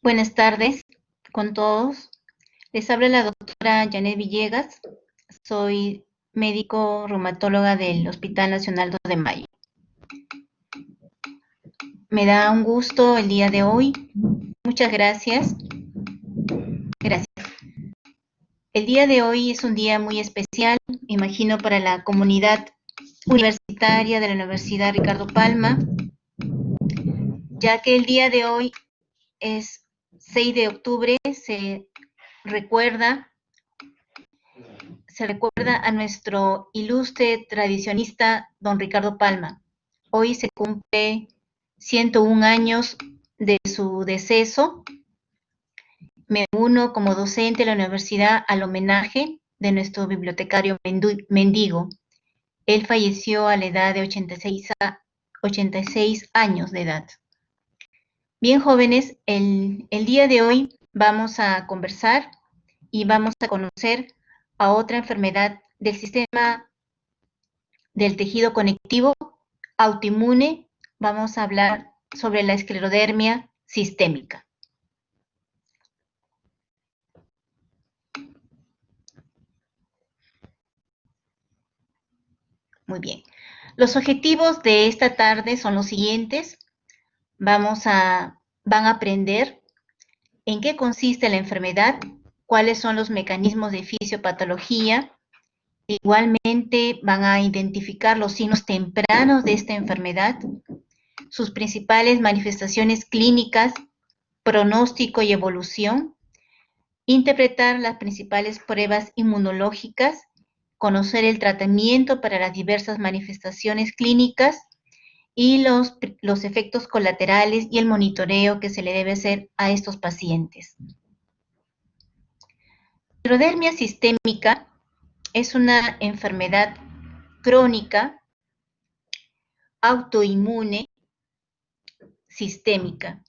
Buenas tardes con todos. Les habla la doctora Janet Villegas. Soy médico reumatóloga del Hospital Nacional 2 de Mayo. Me da un gusto el día de hoy. Muchas gracias. Gracias. El día de hoy es un día muy especial, imagino, para la comunidad universitaria de la Universidad Ricardo Palma, ya que el día de hoy es 6 de octubre, se recuerda a nuestro ilustre tradicionista don Ricardo Palma. Hoy se cumple 101 años de su deceso. Me uno como docente de la universidad al homenaje de nuestro bibliotecario mendigo. Él falleció a la edad de 86 años de edad. Bien, jóvenes, el día de hoy vamos a conversar y vamos a conocer a otra enfermedad del sistema del tejido conectivo autoinmune. Vamos a hablar sobre la esclerodermia sistémica. Muy bien. Los objetivos de esta tarde son los siguientes. Van a aprender en qué consiste la enfermedad, cuáles son los mecanismos de fisiopatología. Igualmente van a identificar los signos tempranos de esta enfermedad, sus principales manifestaciones clínicas, pronóstico y evolución, interpretar las principales pruebas inmunológicas, conocer el tratamiento para las diversas manifestaciones clínicas y los efectos colaterales y el monitoreo que se le debe hacer a estos pacientes. La esclerodermia sistémica es una enfermedad crónica, autoinmune, sistémica.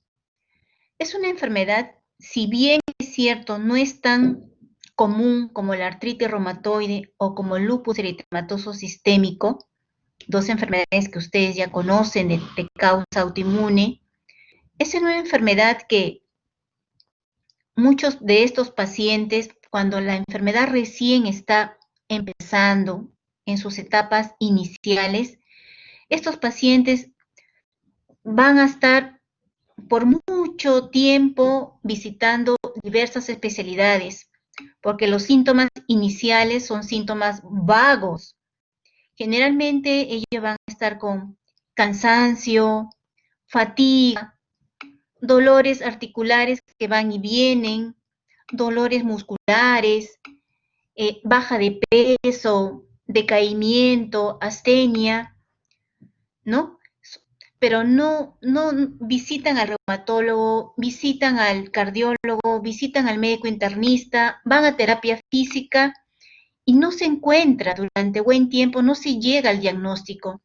Es una enfermedad, si bien es cierto, no es tan común como la artritis reumatoide o como el lupus eritematoso sistémico, dos enfermedades que ustedes ya conocen de causa autoinmune. Es una enfermedad que muchos de estos pacientes, cuando la enfermedad recién está empezando en sus etapas iniciales, estos pacientes van a estar por mucho tiempo visitando diversas especialidades, porque los síntomas iniciales son síntomas vagos. Generalmente ellos van a estar con cansancio, fatiga, dolores articulares que van y vienen, dolores musculares, baja de peso, decaimiento, astenia, ¿no? Pero no visitan al reumatólogo, visitan al cardiólogo, visitan al médico internista, van a terapia física y no se encuentra durante buen tiempo, no se llega al diagnóstico.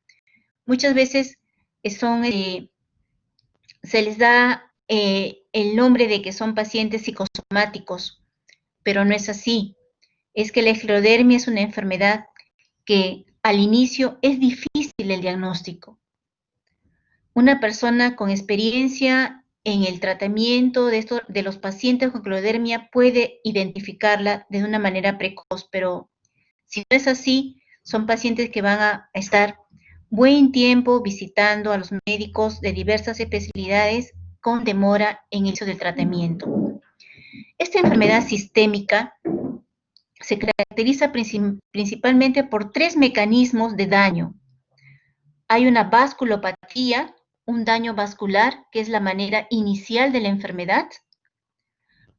Muchas veces se les da el nombre de que son pacientes psicosomáticos, pero no es así. Es que la esclerodermia es una enfermedad que al inicio es difícil el diagnóstico. Una persona con experiencia en el tratamiento de los pacientes con esclerodermia puede identificarla de una manera precoz, pero si no es así, son pacientes que van a estar buen tiempo visitando a los médicos de diversas especialidades con demora en el inicio del tratamiento. Esta enfermedad sistémica se caracteriza principalmente por tres mecanismos de daño. Hay una vasculopatía, un daño vascular, que es la manera inicial de la enfermedad.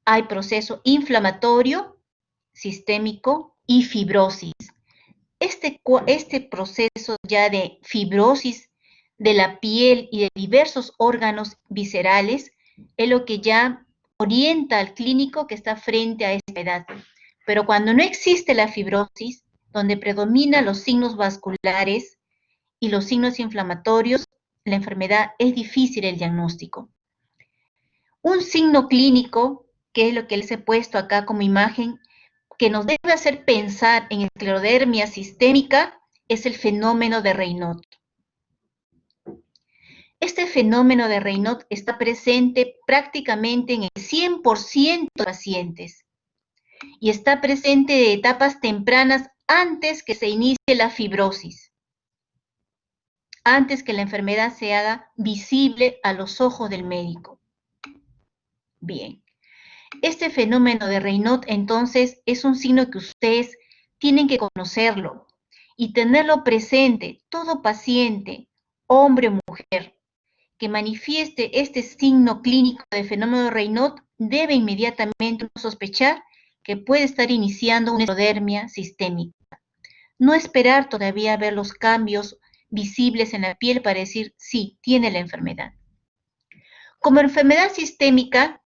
Hay proceso inflamatorio, sistémico y fibrosis. Este proceso ya de fibrosis de la piel y de diversos órganos viscerales es lo que ya orienta al clínico que está frente a esta edad. Pero cuando no existe la fibrosis, donde predominan los signos vasculares y los signos inflamatorios, la enfermedad es difícil el diagnóstico. Un signo clínico, que es lo que les he puesto acá como imagen, que nos debe hacer pensar en esclerodermia sistémica, es el fenómeno de Raynaud. Este fenómeno de Raynaud está presente prácticamente en el 100% de pacientes y está presente de etapas tempranas antes que se inicie la fibrosis, antes que la enfermedad se haga visible a los ojos del médico. Bien, este fenómeno de Raynaud entonces es un signo que ustedes tienen que conocerlo y tenerlo presente. Todo paciente, hombre o mujer, que manifieste este signo clínico de fenómeno de Raynaud debe inmediatamente sospechar que puede estar iniciando una esclerodermia sistémica. No esperar todavía ver los cambios visibles en la piel para decir sí, tiene la enfermedad. Como enfermedad sistémica,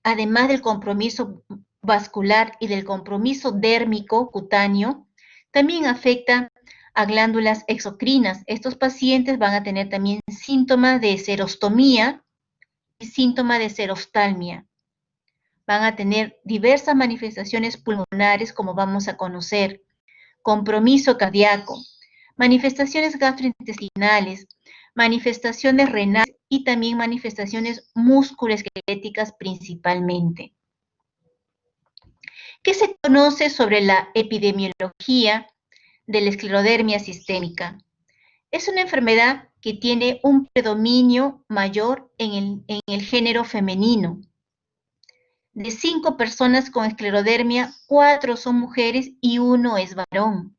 además del compromiso vascular y del compromiso dérmico cutáneo, también afecta a glándulas exocrinas. Estos pacientes van a tener también síntomas de xerostomía y síntomas de xeroftalmia. Van a tener diversas manifestaciones pulmonares, como vamos a conocer, compromiso cardíaco, manifestaciones gastrointestinales, manifestaciones renales y también manifestaciones musculoesqueléticas principalmente. ¿Qué se conoce sobre la epidemiología de la esclerodermia sistémica? Es una enfermedad que tiene un predominio mayor en el género femenino. De 5 personas con esclerodermia, 4 son mujeres y 1 es varón.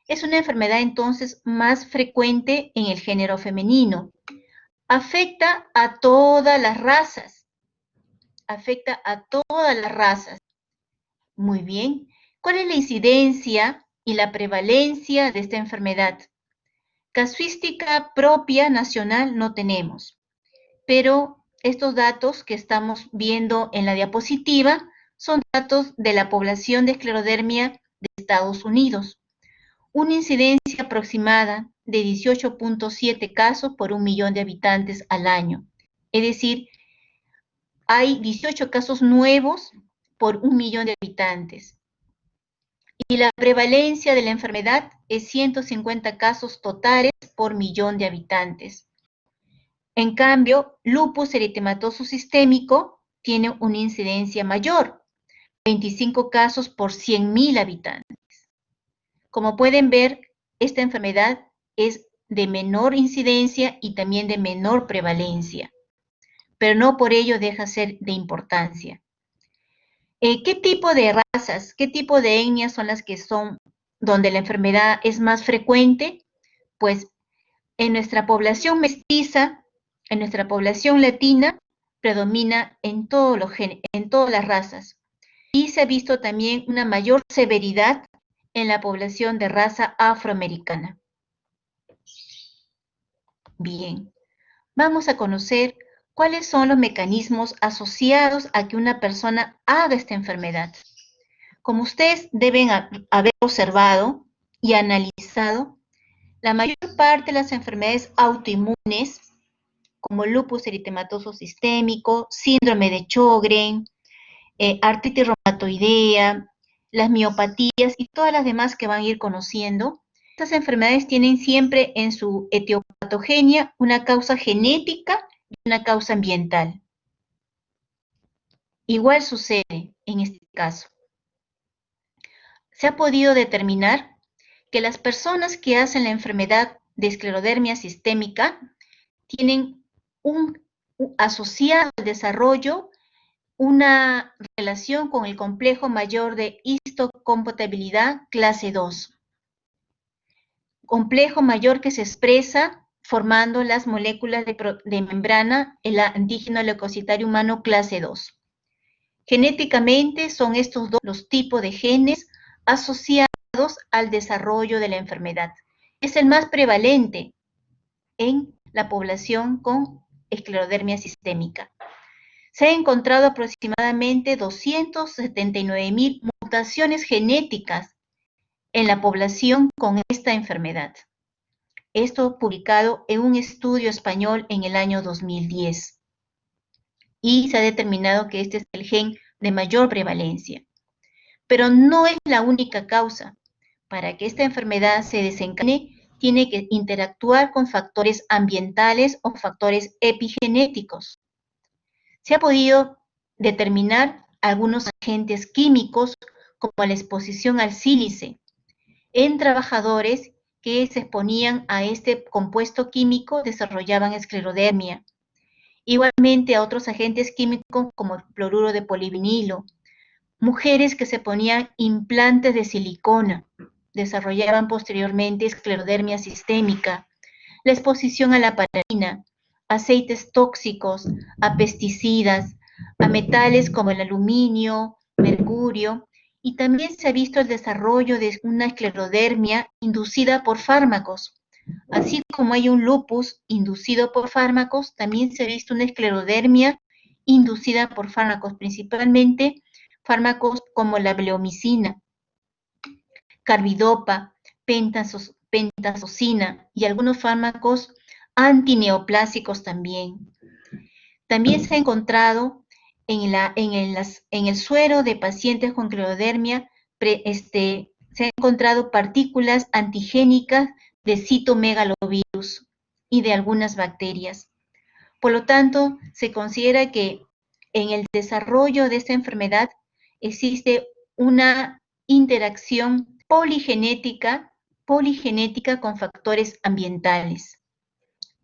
Es una enfermedad entonces más frecuente en el género femenino. Afecta a todas las razas. Afecta a todas las razas. Muy bien. ¿Cuál es la incidencia y la prevalencia de esta enfermedad? Casuística propia nacional no tenemos, pero estos datos que estamos viendo en la diapositiva son datos de la población de esclerodermia de Estados Unidos. Una incidencia aproximada de 18.7 casos por 1 millón de habitantes al año. Es decir, hay 18 casos nuevos por 1 millón de habitantes. Y la prevalencia de la enfermedad es 150 casos totales por millón de habitantes. En cambio, lupus eritematoso sistémico tiene una incidencia mayor, 25 casos por 100.000 habitantes. Como pueden ver, esta enfermedad es de menor incidencia y también de menor prevalencia, pero no por ello deja de ser de importancia. ¿Qué tipo de razas, qué tipo de etnias son las que son donde la enfermedad es más frecuente? Pues en nuestra población mestiza, en nuestra población latina, predomina en todas las razas. Y se ha visto también una mayor severidad en la población de raza afroamericana. Bien, vamos a conocer cuáles son los mecanismos asociados a que una persona haga esta enfermedad. Como ustedes deben haber observado y analizado, la mayor parte de las enfermedades autoinmunes, como lupus eritematoso sistémico, síndrome de Sjögren, artritis reumatoidea, las miopatías y todas las demás que van a ir conociendo, estas enfermedades tienen siempre en su etiopatogenia una causa genética y una causa ambiental. Igual sucede en este caso. Se ha podido determinar que las personas que hacen la enfermedad de esclerodermia sistémica tienen asociado al desarrollo una relación con el complejo mayor de histocompatibilidad clase 2. Complejo mayor que se expresa formando las moléculas de membrana, el antígeno leucocitario humano clase 2. Genéticamente son estos dos los tipos de genes asociados al desarrollo de la enfermedad. Es el más prevalente en la población con esclerodermia sistémica. Se han encontrado aproximadamente 279.000 mutaciones genéticas en la población con esta enfermedad. Esto publicado en un estudio español en el año 2010. Y se ha determinado que este es el gen de mayor prevalencia. Pero no es la única causa. Para que esta enfermedad se desencadene, tiene que interactuar con factores ambientales o factores epigenéticos. Se ha podido determinar algunos agentes químicos como la exposición al sílice en trabajadores que se exponían a este compuesto químico desarrollaban esclerodermia. Igualmente a otros agentes químicos como el cloruro de polivinilo. Mujeres que se ponían implantes de silicona desarrollaban posteriormente esclerodermia sistémica. La exposición a la parafina, aceites tóxicos, a pesticidas, a metales como el aluminio, mercurio, y también se ha visto el desarrollo de una esclerodermia inducida por fármacos. Así como hay un lupus inducido por fármacos, también se ha visto una esclerodermia inducida por fármacos, principalmente fármacos como la bleomicina, carbidopa, pentazocina y algunos fármacos antineoplásicos también. También se ha encontrado en el suero de pacientes con esclerodermia, se han encontrado partículas antigénicas de citomegalovirus y de algunas bacterias. Por lo tanto, se considera que en el desarrollo de esta enfermedad existe una interacción poligenética con factores ambientales,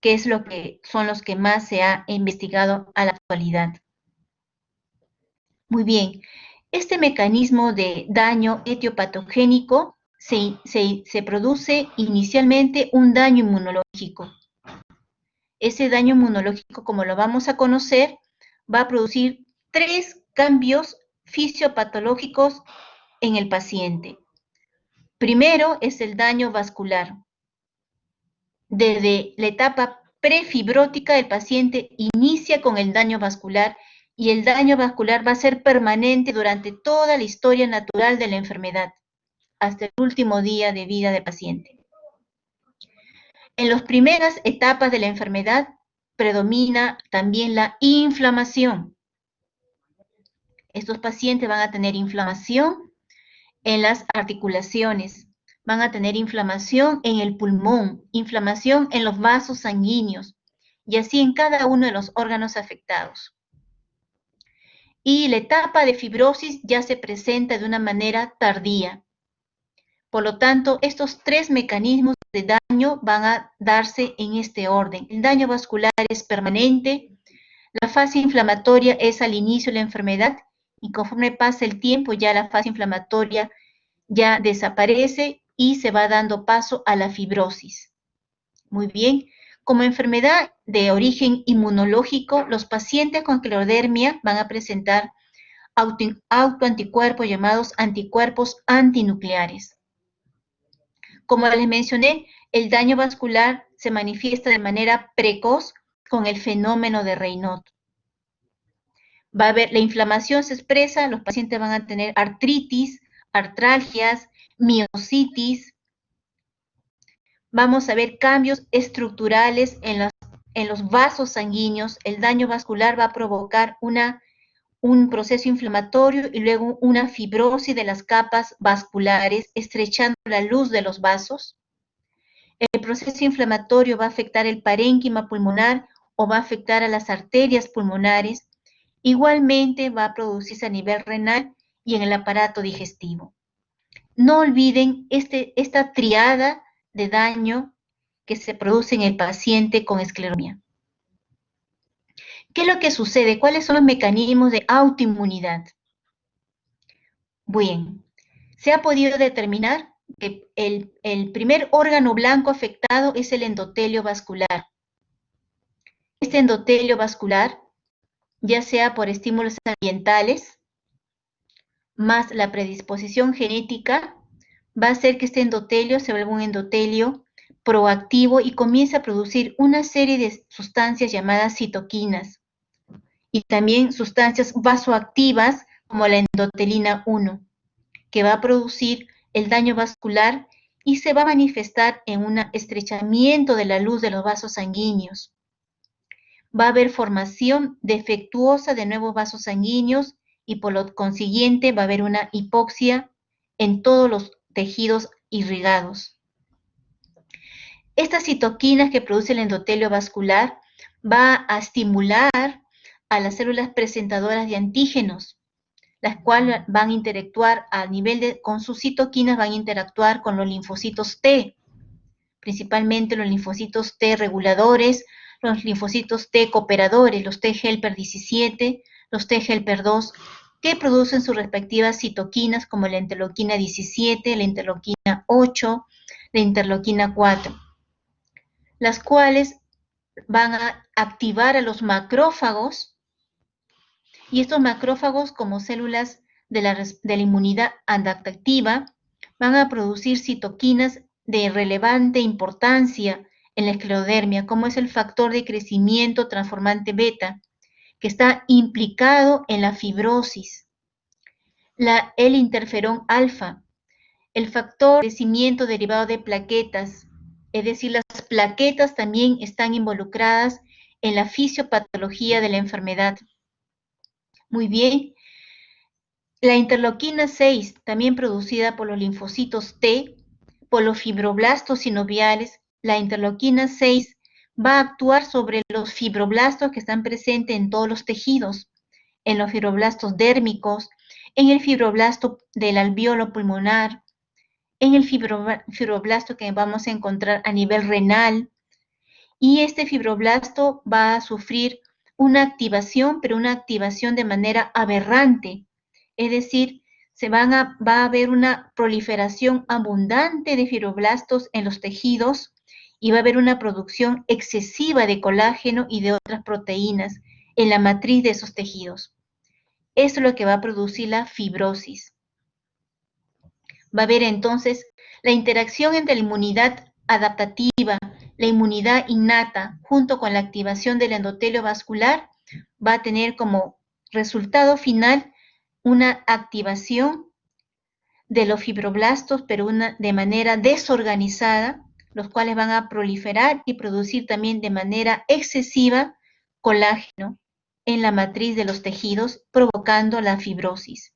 que es lo que son los que más se ha investigado a la actualidad. Muy bien, este mecanismo de daño etiopatogénico se produce inicialmente un daño inmunológico. Ese daño inmunológico, como lo vamos a conocer, va a producir 3 cambios fisiopatológicos en el paciente. Primero es el daño vascular. Desde la etapa prefibrótica, el paciente inicia con el daño vascular y el daño vascular va a ser permanente durante toda la historia natural de la enfermedad, hasta el último día de vida del paciente. En las primeras etapas de la enfermedad predomina también la inflamación. Estos pacientes van a tener inflamación en las articulaciones, van a tener inflamación en el pulmón, inflamación en los vasos sanguíneos y así en cada uno de los órganos afectados. Y la etapa de fibrosis ya se presenta de una manera tardía. Por lo tanto, estos 3 mecanismos de daño van a darse en este orden. El daño vascular es permanente, la fase inflamatoria es al inicio de la enfermedad y conforme pasa el tiempo ya la fase inflamatoria ya desaparece y se va dando paso a la fibrosis. Muy bien, como enfermedad de origen inmunológico, los pacientes con esclerodermia van a presentar autoanticuerpos llamados anticuerpos antinucleares. Como les mencioné, el daño vascular se manifiesta de manera precoz con el fenómeno de Raynaud. Va a haber, la inflamación se expresa, los pacientes van a tener artritis, artralgias, miositis. Vamos a ver cambios estructurales en los vasos sanguíneos. El daño vascular va a provocar un proceso inflamatorio y luego una fibrosis de las capas vasculares, estrechando la luz de los vasos. El proceso inflamatorio va a afectar el parénquima pulmonar o va a afectar a las arterias pulmonares. Igualmente va a producirse a nivel renal y en el aparato digestivo. No olviden esta triada de daño que se produce en el paciente con esclerodermia. ¿Qué es lo que sucede? ¿Cuáles son los mecanismos de autoinmunidad? Bien, se ha podido determinar que el primer órgano blanco afectado es el endotelio vascular. Este endotelio vascular, ya sea por estímulos ambientales, más la predisposición genética, va a hacer que este endotelio se vuelva un endotelio proactivo y comience a producir una serie de sustancias llamadas citoquinas y también sustancias vasoactivas como la endotelina 1, que va a producir el daño vascular y se va a manifestar en un estrechamiento de la luz de los vasos sanguíneos. Va a haber formación defectuosa de nuevos vasos sanguíneos y por lo consiguiente va a haber una hipoxia en todos los tejidos irrigados. Estas citoquinas que produce el endotelio vascular va a estimular a las células presentadoras de antígenos, las cuales van a interactuar a nivel de, con sus citoquinas, van a interactuar con los linfocitos T, principalmente los linfocitos T reguladores, los linfocitos T cooperadores, los T helper 17, los T helper 2, que producen sus respectivas citoquinas como la interleuquina 17, la interleuquina 8, la interleuquina 4, las cuales van a activar a los macrófagos, y estos macrófagos, como células de la inmunidad adaptativa, van a producir citoquinas de relevante importancia en la esclerodermia, como es el factor de crecimiento transformante beta, que está implicado en la fibrosis, el interferón alfa, el factor de crecimiento derivado de plaquetas, es decir, las plaquetas también están involucradas en la fisiopatología de la enfermedad. Muy bien. La interleuquina 6, también producida por los linfocitos T, por los fibroblastos sinoviales, la interleuquina 6 va a actuar sobre los fibroblastos que están presentes en todos los tejidos, en los fibroblastos dérmicos, en el fibroblasto del alveolo pulmonar, en el fibroblasto que vamos a encontrar a nivel renal, y este fibroblasto va a sufrir una activación, pero una activación de manera aberrante, es decir, va a haber una proliferación abundante de fibroblastos en los tejidos y va a haber una producción excesiva de colágeno y de otras proteínas en la matriz de esos tejidos. Eso es lo que va a producir la fibrosis. Va a haber entonces la interacción entre la inmunidad adaptativa, la inmunidad innata, junto con la activación del endotelio vascular, va a tener como resultado final una activación de los fibroblastos, pero de manera desorganizada, los cuales van a proliferar y producir también de manera excesiva colágeno en la matriz de los tejidos, provocando la fibrosis.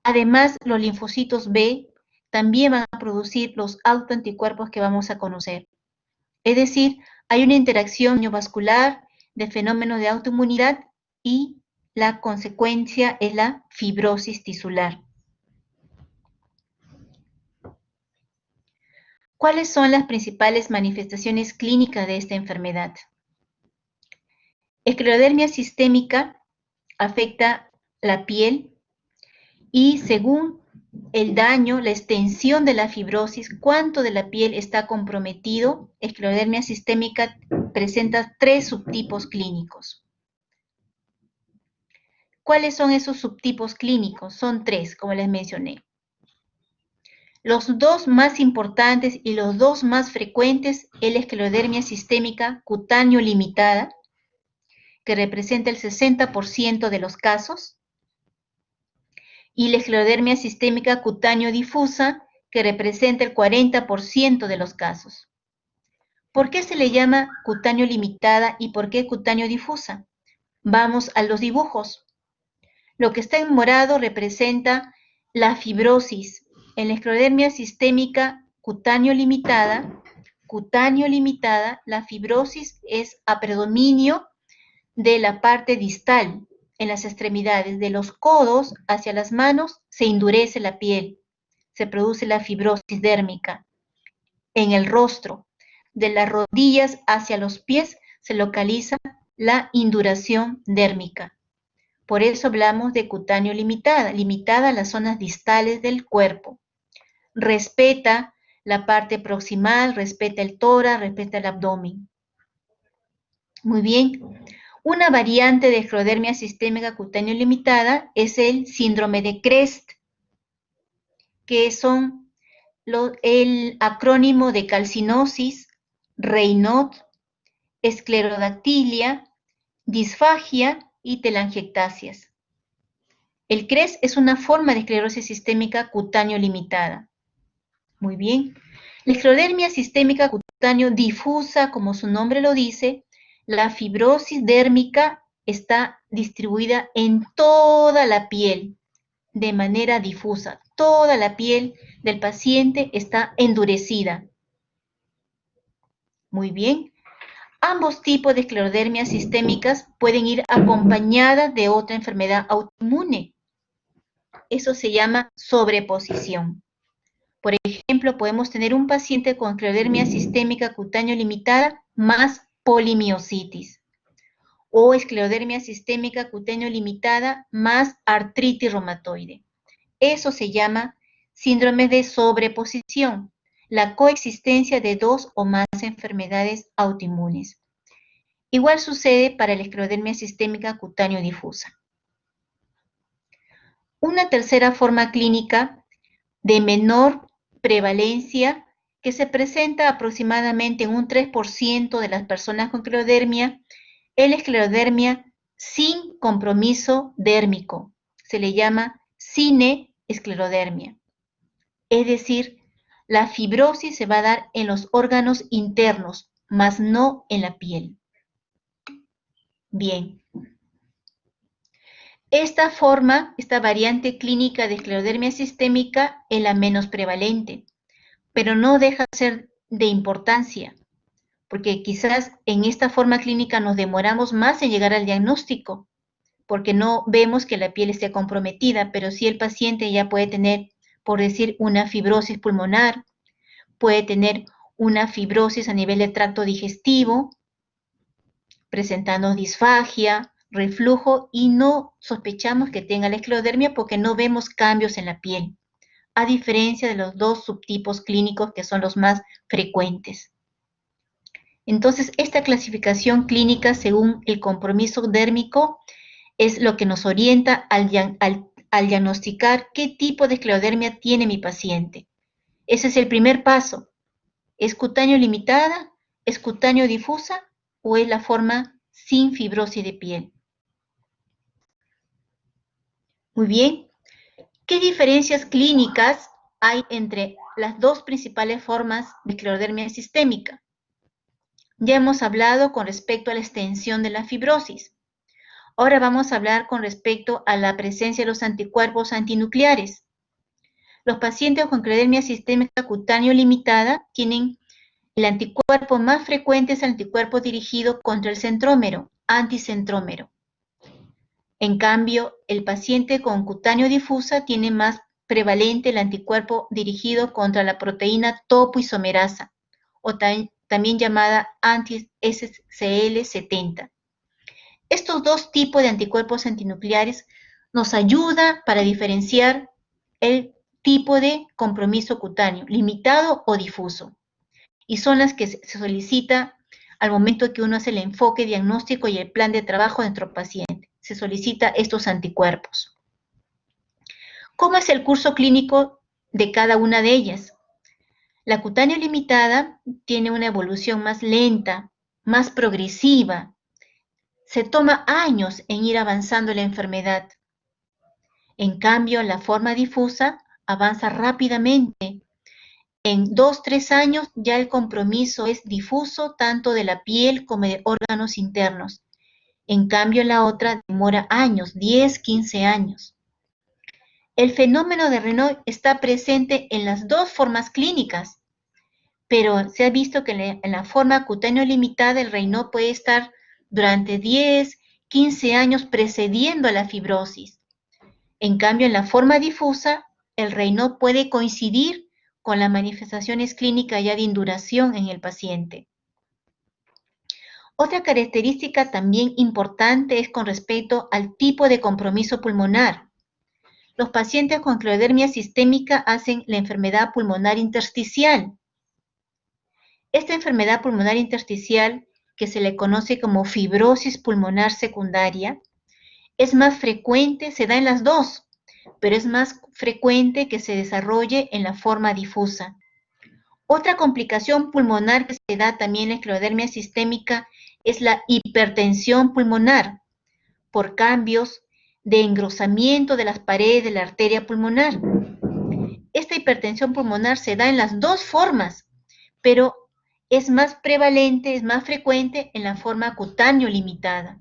Además, los linfocitos B también van a producir los autoanticuerpos que vamos a conocer. Es decir, hay una interacción vascular de fenómenos de autoinmunidad y la consecuencia es la fibrosis tisular. ¿Cuáles son las principales manifestaciones clínicas de esta enfermedad? Esclerodermia sistémica afecta la piel y según el daño, la extensión de la fibrosis, cuánto de la piel está comprometido, esclerodermia sistémica presenta 3 subtipos clínicos. ¿Cuáles son esos subtipos clínicos? Son 3, como les mencioné. Los 2 más importantes y los 2 más frecuentes es la esclerodermia sistémica cutáneo limitada, que representa el 60% de los casos, y la esclerodermia sistémica cutáneo difusa, que representa el 40% de los casos. ¿Por qué se le llama cutáneo limitada y por qué cutáneo difusa? Vamos a los dibujos. Lo que está en morado representa la fibrosis. En la esclerodermia sistémica cutáneo limitada, la fibrosis es a predominio de la parte distal, en las extremidades, de los codos hacia las manos, se endurece la piel, se produce la fibrosis dérmica. En el rostro, de las rodillas hacia los pies, se localiza la induración dérmica. Por eso hablamos de cutáneo limitada, limitada a las zonas distales del cuerpo. Respeta la parte proximal, respeta el tórax, respeta el abdomen. Muy bien. Una variante de esclerodermia sistémica cutáneo limitada es el síndrome de CREST, que son el acrónimo de calcinosis, Raynaud, esclerodactilia, disfagia y telangiectasias. El CREST es una forma de esclerosis sistémica cutáneo limitada. Muy bien. La esclerodermia sistémica cutáneo difusa, como su nombre lo dice, la fibrosis dérmica está distribuida en toda la piel de manera difusa. Toda la piel del paciente está endurecida. Muy bien. Ambos tipos de esclerodermias sistémicas pueden ir acompañadas de otra enfermedad autoinmune. Eso se llama sobreposición. Por ejemplo, podemos tener un paciente con esclerodermia sistémica cutáneo limitada más polimiositis, o esclerodermia sistémica cutáneo limitada más artritis reumatoide. Eso se llama síndrome de sobreposición, la coexistencia de dos o más enfermedades autoinmunes. Igual sucede para la esclerodermia sistémica cutáneo difusa. Una tercera forma clínica de menor prevalencia que se presenta aproximadamente en un 3% de las personas con esclerodermia es la esclerodermia sin compromiso dérmico. Se le llama cineesclerodermia. Es decir, la fibrosis se va a dar en los órganos internos, mas no en la piel. Bien. Esta variante clínica de esclerodermia sistémica es la menos prevalente, pero no deja de ser de importancia, porque quizás en esta forma clínica nos demoramos más en llegar al diagnóstico, porque no vemos que la piel esté comprometida, pero sí el paciente ya puede tener, por decir, una fibrosis pulmonar, puede tener una fibrosis a nivel del tracto digestivo, presentando disfagia, reflujo, y no sospechamos que tenga la esclerodermia porque no vemos cambios en la piel, a diferencia de los dos subtipos clínicos que son los más frecuentes. Entonces, esta clasificación clínica según el compromiso dérmico es lo que nos orienta al diagnosticar qué tipo de esclerodermia tiene mi paciente. Ese es el primer paso. ¿Es cutáneo limitada? ¿Es cutáneo difusa? ¿O es la forma sin fibrosis de piel? Muy bien. ¿Qué diferencias clínicas hay entre las dos principales formas de esclerodermia sistémica? Ya hemos hablado con respecto a la extensión de la fibrosis. Ahora vamos a hablar con respecto a la presencia de los anticuerpos antinucleares. Los pacientes con esclerodermia sistémica cutáneo limitada tienen el anticuerpo más frecuente es el anticuerpo dirigido contra el centrómero, anticentrómero. En cambio, el paciente con cutáneo difusa tiene más prevalente el anticuerpo dirigido contra la proteína topoisomerasa, o también llamada anti-SCL70. Estos dos tipos de anticuerpos antinucleares nos ayudan para diferenciar el tipo de compromiso cutáneo, limitado o difuso, y son las que se solicita al momento que uno hace el enfoque diagnóstico y el plan de trabajo de nuestro paciente. Se solicita estos anticuerpos. ¿Cómo es el curso clínico de cada una de ellas? La cutánea limitada tiene una evolución más lenta, más progresiva. Se toma años en ir avanzando la enfermedad. En cambio, la forma difusa avanza rápidamente. En 2-3 años ya el compromiso es difuso tanto de la piel como de órganos internos. En cambio, la otra demora años, 10-15 años. El fenómeno de Raynaud está presente en las dos formas clínicas, pero se ha visto que en la forma cutáneo limitada el Raynaud puede estar durante 10-15 años precediendo a la fibrosis. En cambio, en la forma difusa, el Raynaud puede coincidir con las manifestaciones clínicas ya de induración en el paciente. Otra característica también importante es con respecto al tipo de compromiso pulmonar. Los pacientes con esclerodermia sistémica hacen la enfermedad pulmonar intersticial. Esta enfermedad pulmonar intersticial, que se le conoce como fibrosis pulmonar secundaria, es más frecuente, se da en las dos, pero es más frecuente que se desarrolle en la forma difusa. Otra complicación pulmonar que se da también en la esclerodermia sistémica es la hipertensión pulmonar por cambios de engrosamiento de las paredes de la arteria pulmonar. Esta hipertensión pulmonar se da en las dos formas, pero es más prevalente, es más frecuente en la forma cutáneo limitada.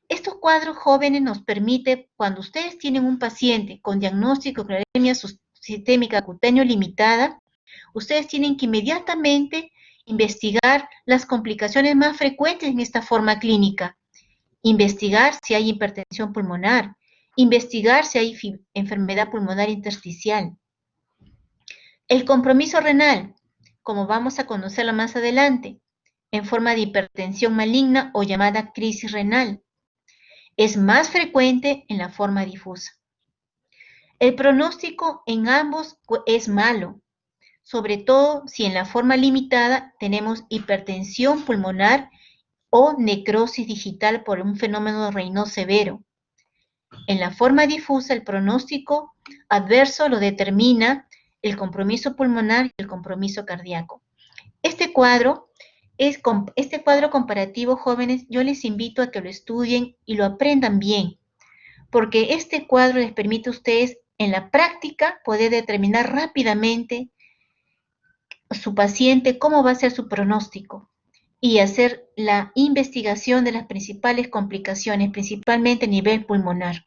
Estos cuadros jóvenes nos permiten, cuando ustedes tienen un paciente con diagnóstico de esclerodermia sistémica cutáneo limitada, ustedes tienen que inmediatamente investigar las complicaciones más frecuentes en esta forma clínica, investigar si hay hipertensión pulmonar, investigar si hay enfermedad pulmonar intersticial. El compromiso renal, como vamos a conocerlo más adelante, en forma de hipertensión maligna o llamada crisis renal, es más frecuente en la forma difusa. El pronóstico en ambos es malo, sobre todo si en la forma limitada tenemos hipertensión pulmonar o necrosis digital por un fenómeno de Raynaud severo. En la forma difusa, el pronóstico adverso lo determina el compromiso pulmonar y el compromiso cardíaco. Este cuadro comparativo, jóvenes, yo les invito a que lo estudien y lo aprendan bien, porque este cuadro les permite a ustedes en la práctica poder determinar rápidamente su paciente cómo va a ser su pronóstico y hacer la investigación de las principales complicaciones, principalmente a nivel pulmonar.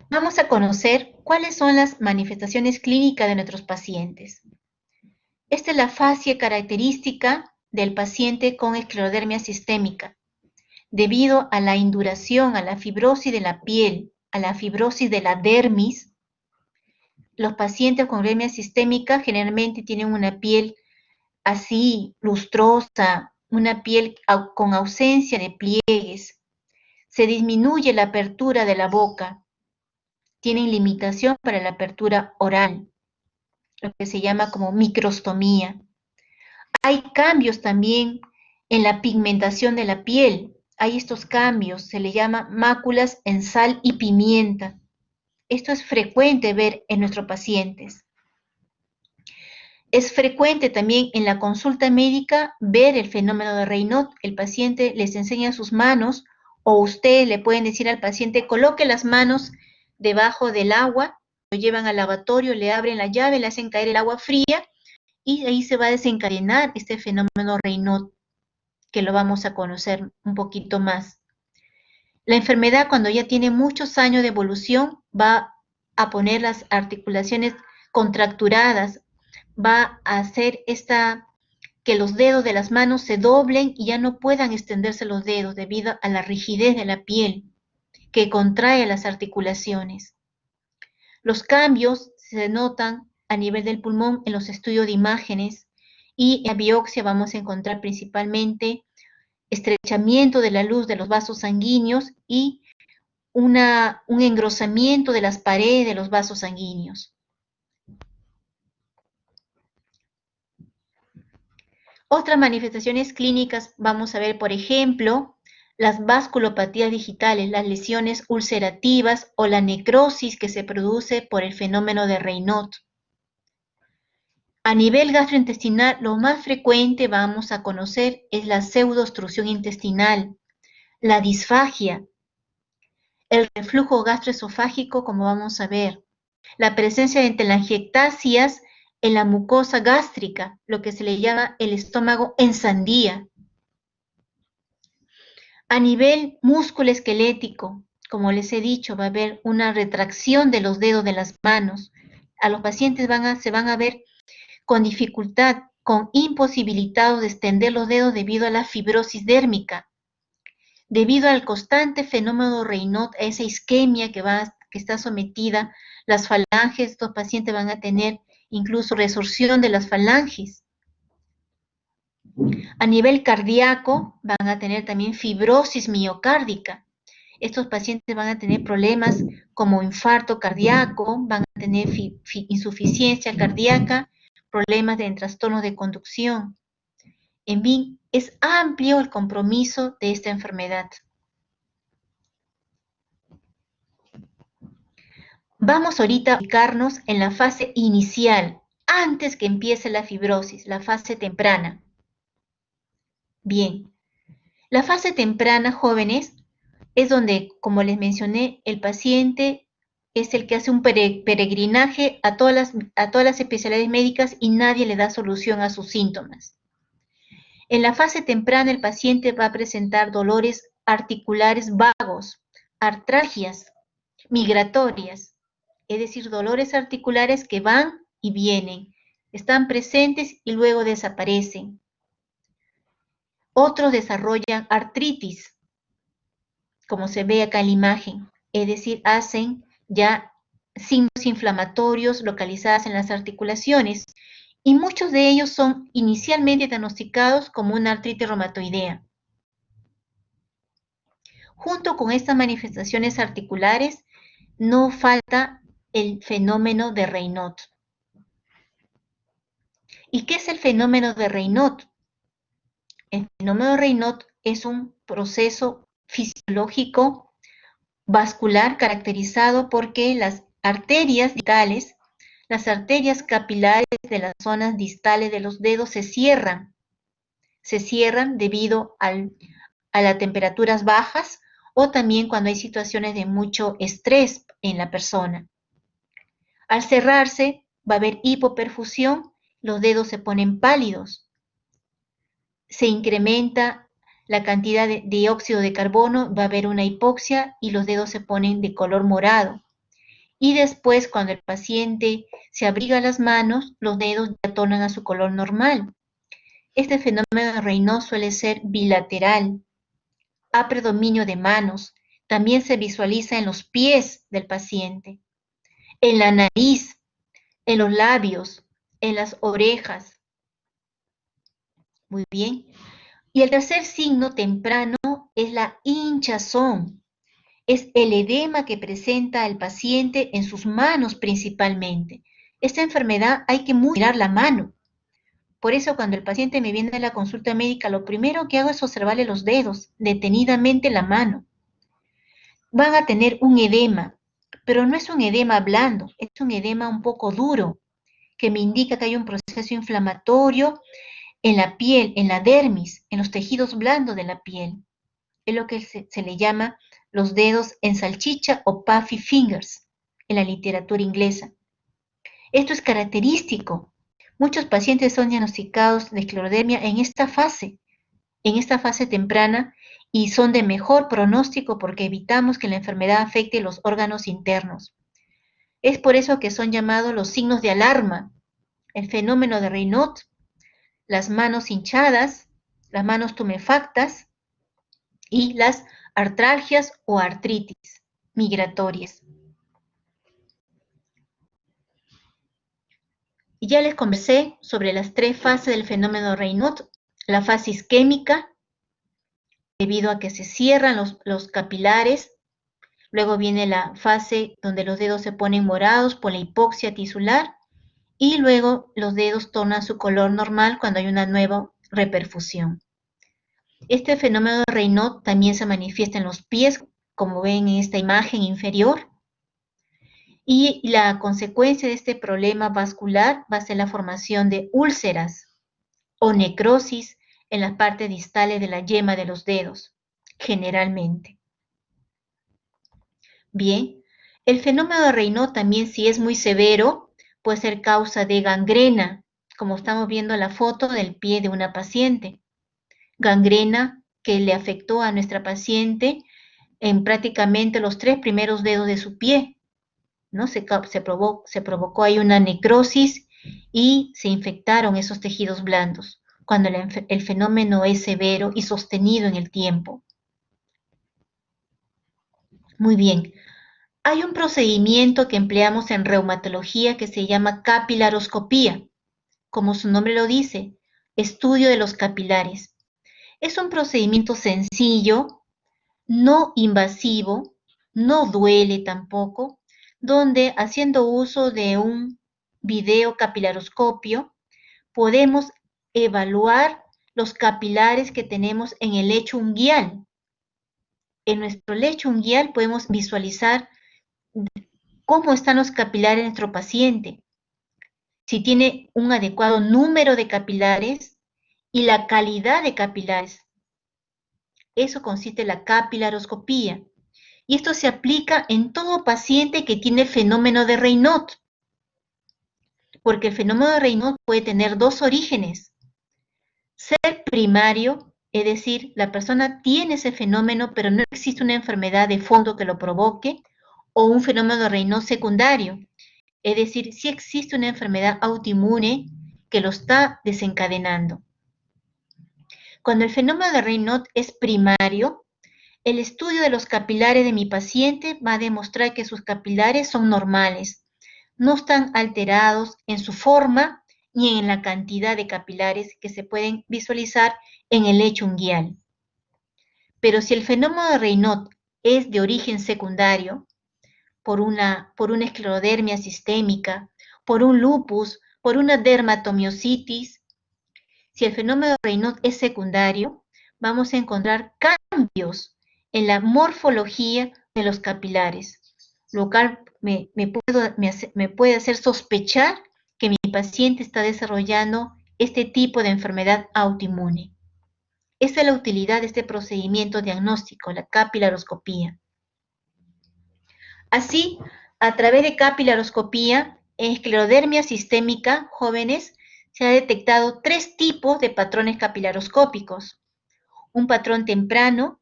Vamos a conocer cuáles son las manifestaciones clínicas de nuestros pacientes. Esta es la fase característica del paciente con esclerodermia sistémica, debido a la induración, a la fibrosis de la piel, a la fibrosis de la dermis. Los pacientes con esclerodermia sistémica generalmente tienen una piel así, lustrosa, una piel con ausencia de pliegues. Se disminuye la apertura de la boca. Tienen limitación para la apertura oral, lo que se llama como microstomía. Hay cambios también en la pigmentación de la piel. Hay estos cambios, se le llama máculas en sal y pimienta. Esto es frecuente ver en nuestros pacientes. Es frecuente también en la consulta médica ver el fenómeno de Raynaud. El paciente les enseña sus manos o ustedes le pueden decir al paciente coloque las manos debajo del agua, lo llevan al lavatorio, le abren la llave, le hacen caer el agua fría y ahí se va a desencadenar este fenómeno Raynaud, que lo vamos a conocer un poquito más. La enfermedad, cuando ya tiene muchos años de evolución, va a poner las articulaciones contracturadas, va a hacer que los dedos de las manos se doblen y ya no puedan extenderse los dedos debido a la rigidez de la piel que contrae las articulaciones. Los cambios se notan a nivel del pulmón en los estudios de imágenes y en la biopsia vamos a encontrar principalmente estrechamiento de la luz de los vasos sanguíneos y un engrosamiento de las paredes de los vasos sanguíneos. Otras manifestaciones clínicas vamos a ver, por ejemplo, las vasculopatías digitales, las lesiones ulcerativas o la necrosis que se produce por el fenómeno de Raynaud. A nivel gastrointestinal, lo más frecuente vamos a conocer es la pseudoobstrucción intestinal, la disfagia, el reflujo gastroesofágico, como vamos a ver, la presencia de telangiectasias en la mucosa gástrica, lo que se le llama el estómago en sandía. A nivel músculo-esquelético, como les he dicho, va a haber una retracción de los dedos de las manos. A los pacientes se van a ver con dificultad, con imposibilitados de extender los dedos debido a la fibrosis dérmica. Debido al constante fenómeno Raynaud, a esa isquemia que está sometida, las falanges, estos pacientes van a tener incluso resorción de las falanges. A nivel cardíaco, van a tener también fibrosis miocárdica. Estos pacientes van a tener problemas como infarto cardíaco, van a tener insuficiencia cardíaca, problemas de trastorno de conducción. En fin, es amplio el compromiso de esta enfermedad. Vamos ahorita a ubicarnos en la fase inicial, antes que empiece la fibrosis, la fase temprana. Bien, la fase temprana, jóvenes, es donde, como les mencioné, el paciente es el que hace un peregrinaje a todas las especialidades médicas y nadie le da solución a sus síntomas. En la fase temprana, el paciente va a presentar dolores articulares vagos, artralgias, migratorias, es decir, dolores articulares que van y vienen. Están presentes y luego desaparecen. Otros desarrollan artritis, como se ve acá en la imagen, es decir, hacen ya signos inflamatorios localizados en las articulaciones, y muchos de ellos son inicialmente diagnosticados como una artritis reumatoidea. Junto con estas manifestaciones articulares, no falta el fenómeno de Raynaud. ¿Y qué es el fenómeno de Raynaud? El fenómeno de Raynaud es un proceso fisiológico vascular caracterizado porque las arterias distales, las arterias capilares de las zonas distales de los dedos se cierran debido a las temperaturas bajas o también cuando hay situaciones de mucho estrés en la persona. Al cerrarse va a haber hipoperfusión, los dedos se ponen pálidos, se incrementa la cantidad de dióxido de carbono, va a haber una hipoxia y los dedos se ponen de color morado. Y después, cuando el paciente se abriga las manos, los dedos ya tornan a su color normal. Este fenómeno de Raynaud suele ser bilateral, a predominio de manos. También se visualiza en los pies del paciente, en la nariz, en los labios, en las orejas. Muy bien. Y el tercer signo temprano es la hinchazón. Es el edema que presenta el paciente en sus manos principalmente. Esta enfermedad hay que mirar la mano. Por eso cuando el paciente me viene a la consulta médica, lo primero que hago es observarle los dedos, detenidamente la mano. Van a tener un edema, pero no es un edema blando, es un edema un poco duro, que me indica que hay un proceso inflamatorio en la piel, en la dermis, en los tejidos blandos de la piel. Es lo que se le llama los dedos en salchicha o puffy fingers en la literatura inglesa. Esto es característico. Muchos pacientes son diagnosticados de esclerodermia en esta fase temprana, y son de mejor pronóstico porque evitamos que la enfermedad afecte los órganos internos. Es por eso que son llamados los signos de alarma. El fenómeno de Raynaud, las manos hinchadas, las manos tumefactas y las artralgias o artritis migratorias. Y ya les conversé sobre las tres fases del fenómeno de Raynaud. La fase isquémica, debido a que se cierran los capilares. Luego viene la fase donde los dedos se ponen morados por la hipoxia tisular. Y luego los dedos tornan su color normal cuando hay una nueva reperfusión. Este fenómeno de Raynaud también se manifiesta en los pies, como ven en esta imagen inferior. Y la consecuencia de este problema vascular va a ser la formación de úlceras o necrosis en las partes distales de la yema de los dedos, generalmente. Bien, el fenómeno de Raynaud también, si es muy severo, puede ser causa de gangrena, como estamos viendo en la foto del pie de una paciente. Gangrena que le afectó a nuestra paciente en prácticamente los 3 primeros dedos de su pie, ¿no? Se provocó ahí una necrosis y se infectaron esos tejidos blandos, cuando el fenómeno es severo y sostenido en el tiempo. Muy bien. Hay un procedimiento que empleamos en reumatología que se llama capilaroscopía. Como su nombre lo dice, estudio de los capilares. Es un procedimiento sencillo, no invasivo, no duele tampoco, donde haciendo uso de un video capilaroscopio podemos evaluar los capilares que tenemos en el lecho unguial. En nuestro lecho unguial podemos visualizar cómo están los capilares de nuestro paciente, si tiene un adecuado número de capilares y la calidad de capilares. Eso consiste en la capilaroscopía. Y esto se aplica en todo paciente que tiene el fenómeno de Raynaud, porque el fenómeno de Raynaud puede tener dos orígenes. Ser primario, es decir, la persona tiene ese fenómeno, pero no existe una enfermedad de fondo que lo provoque, o un fenómeno de Raynaud secundario, es decir, si existe una enfermedad autoinmune que lo está desencadenando. Cuando el fenómeno de Raynaud es primario, el estudio de los capilares de mi paciente va a demostrar que sus capilares son normales, no están alterados en su forma ni en la cantidad de capilares que se pueden visualizar en el lecho unguial. Pero si el fenómeno de Raynaud es de origen secundario, por una esclerodermia sistémica, por un lupus, por una dermatomiositis, si el fenómeno de Raynaud es secundario, vamos a encontrar cambios en la morfología de los capilares, lo cual me puede hacer sospechar que mi paciente está desarrollando este tipo de enfermedad autoinmune. Esa es la utilidad de este procedimiento diagnóstico, la capilaroscopía. Así, a través de capilaroscopía, en esclerodermia sistémica, jóvenes, se ha detectado 3 tipos de patrones capilaroscópicos. Un patrón temprano,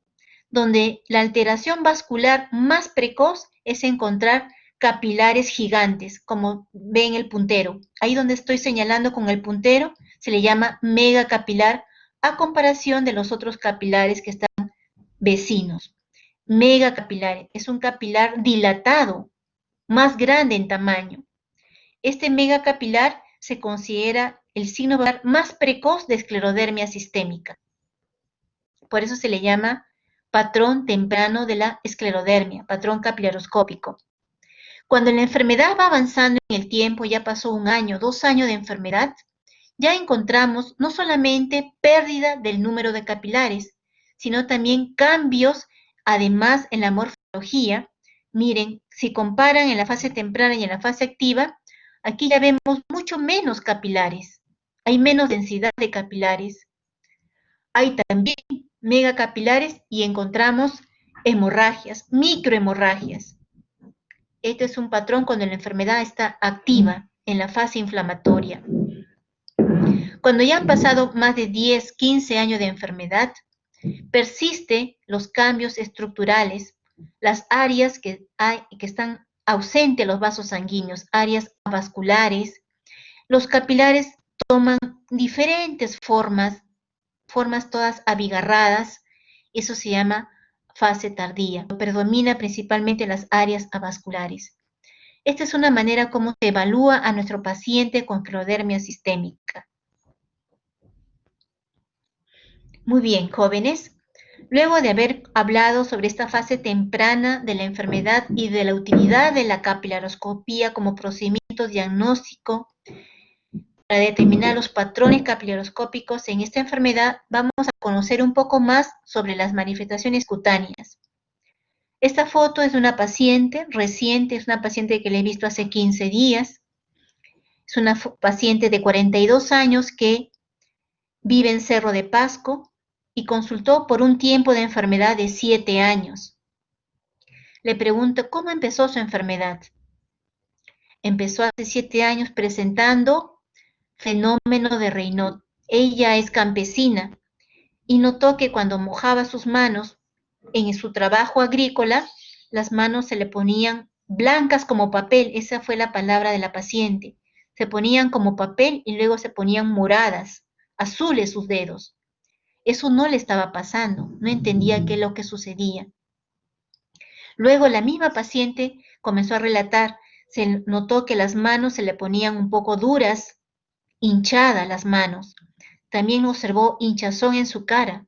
donde la alteración vascular más precoz es encontrar capilares gigantes, como ven el puntero. Ahí donde estoy señalando con el puntero, se le llama megacapilar, a comparación de los otros capilares que están vecinos. Megacapilar es un capilar dilatado, más grande en tamaño. Este megacapilar se considera el signo más precoz de esclerodermia sistémica. Por eso se le llama patrón temprano de la esclerodermia, patrón capilaroscópico. Cuando la enfermedad va avanzando en el tiempo, ya pasó 1 año, 2 años de enfermedad, ya encontramos no solamente pérdida del número de capilares, sino también cambios, además en la morfología. Miren, si comparan en la fase temprana y en la fase activa, aquí ya vemos mucho menos capilares, hay menos densidad de capilares. Hay también megacapilares y encontramos hemorragias, microhemorragias. Este es un patrón cuando la enfermedad está activa en la fase inflamatoria. Cuando ya han pasado más de 10, 15 años de enfermedad, persisten los cambios estructurales, las áreas que están ausentes los vasos sanguíneos, áreas avasculares. Los capilares toman diferentes formas todas abigarradas, eso se llama fase tardía, predomina principalmente las áreas avasculares. Esta es una manera como se evalúa a nuestro paciente con esclerodermia sistémica. Muy bien, jóvenes. Luego de haber hablado sobre esta fase temprana de la enfermedad y de la utilidad de la capilaroscopía como procedimiento diagnóstico para determinar los patrones capilaroscópicos en esta enfermedad, vamos a conocer un poco más sobre las manifestaciones cutáneas. Esta foto es de una paciente reciente, es una paciente que le he visto hace 15 días. Es una paciente de 42 años que vive en Cerro de Pasco y consultó por un tiempo de enfermedad de 7 años. Le pregunto cómo empezó su enfermedad. Empezó hace 7 años presentando fenómeno de Raynaud. Ella es campesina y notó que cuando mojaba sus manos en su trabajo agrícola, las manos se le ponían blancas como papel. Esa fue la palabra de la paciente. Se ponían como papel y luego se ponían moradas, azules sus dedos. Eso no le estaba pasando, no entendía qué es lo que sucedía. Luego la misma paciente comenzó a relatar, se notó que las manos se le ponían un poco duras, hinchadas las manos. También observó hinchazón en su cara.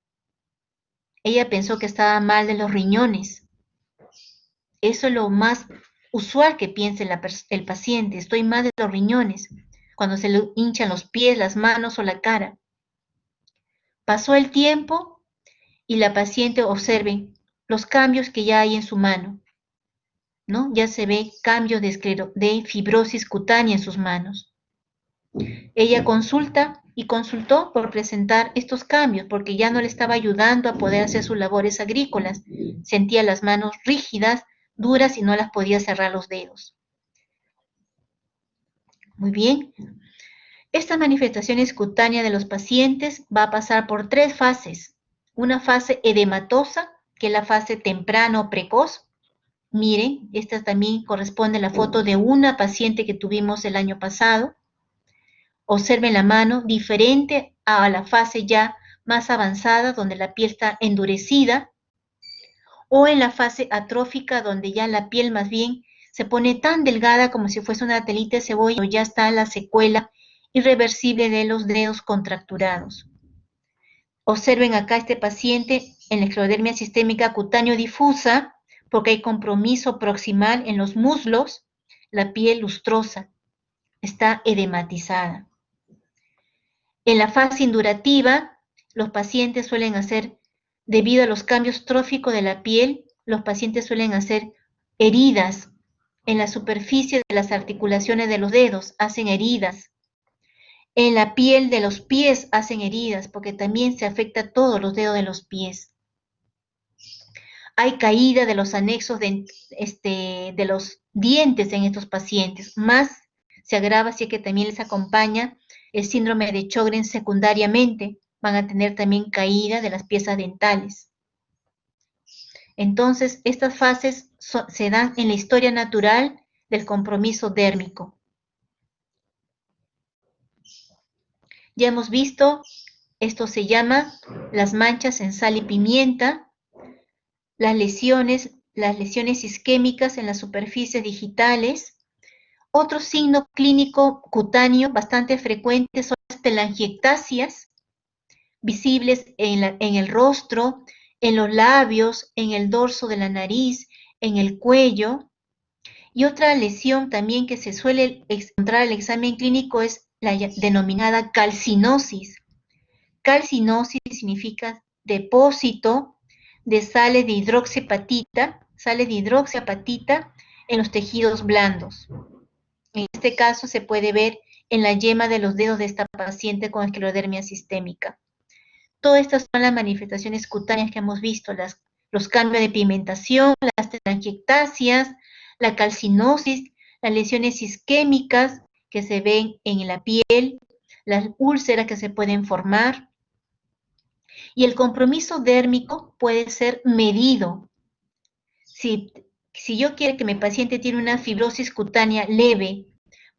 Ella pensó que estaba mal de los riñones. Eso es lo más usual que piense el paciente. Estoy mal de los riñones, cuando se le hinchan los pies, las manos o la cara. Pasó el tiempo y la paciente observe los cambios que ya hay en su mano, ¿no? Ya se ve cambios de fibrosis cutánea en sus manos. Ella consulta y consultó por presentar estos cambios, porque ya no le estaba ayudando a poder hacer sus labores agrícolas. Sentía las manos rígidas, duras y no las podía cerrar los dedos. Muy bien. Estas manifestaciones cutáneas de los pacientes va a pasar por 3 fases. Una fase edematosa, que es la fase temprana o precoz, Miren, esta también corresponde a la foto de una paciente que tuvimos el año pasado. Observen la mano, diferente a la fase ya más avanzada, donde la piel está endurecida, o en la fase atrófica, donde ya la piel más bien se pone tan delgada como si fuese una telita de cebolla, o ya está la secuela irreversible de los dedos contracturados. Observen acá este paciente en la esclerodermia sistémica cutáneo difusa, porque hay compromiso proximal en los muslos, la piel lustrosa, está edematizada. En la fase indurativa, los pacientes suelen hacer, debido a los cambios tróficos de la piel, los pacientes suelen hacer heridas en la superficie de las articulaciones de los dedos, hacen heridas. En la piel de los pies hacen heridas, porque también se afecta todos los dedos de los pies. Hay caída de los anexos de los dientes en estos pacientes. Más se agrava si es que también les acompaña el síndrome de Sjögren secundariamente. Van a tener también caída de las piezas dentales. Entonces, estas fases se dan en la historia natural del compromiso dérmico. Ya hemos visto, esto se llama las manchas en sal y pimienta, las lesiones isquémicas en las superficies digitales. Otro signo clínico cutáneo bastante frecuente son las telangiectasias, visibles en el rostro, en los labios, en el dorso de la nariz, en el cuello. Y otra lesión también que se suele encontrar en el examen clínico es la denominada calcinosis. Calcinosis significa depósito de sales de hidroxiapatita en los tejidos blandos. En este caso se puede ver en la yema de los dedos de esta paciente con esclerodermia sistémica. Todas estas son las manifestaciones cutáneas que hemos visto, los cambios de pigmentación, las telangiectasias, la calcinosis, las lesiones isquémicas que se ven en la piel, las úlceras que se pueden formar. Y el compromiso dérmico puede ser medido. Si yo quiero que mi paciente tiene una fibrosis cutánea leve,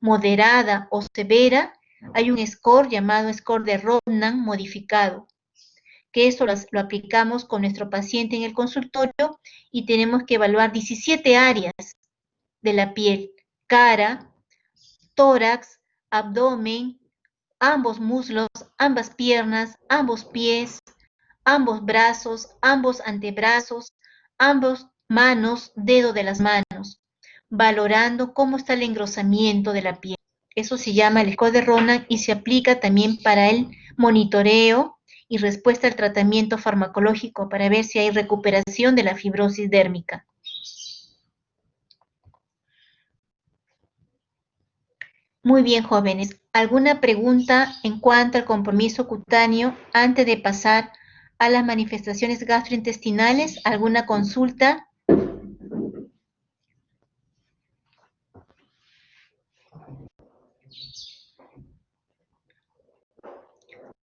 moderada o severa, hay un score llamado score de Rodnan modificado, que eso lo aplicamos con nuestro paciente en el consultorio y tenemos que evaluar 17 áreas de la piel: cara, tórax, abdomen, ambos muslos, ambas piernas, ambos pies, ambos brazos, ambos antebrazos, ambos manos, dedo de las manos, valorando cómo está el engrosamiento de la piel. Eso se llama el score de Rodnan y se aplica también para el monitoreo y respuesta al tratamiento farmacológico para ver si hay recuperación de la fibrosis dérmica. Muy bien, jóvenes. ¿Alguna pregunta en cuanto al compromiso cutáneo antes de pasar a las manifestaciones gastrointestinales? ¿Alguna consulta?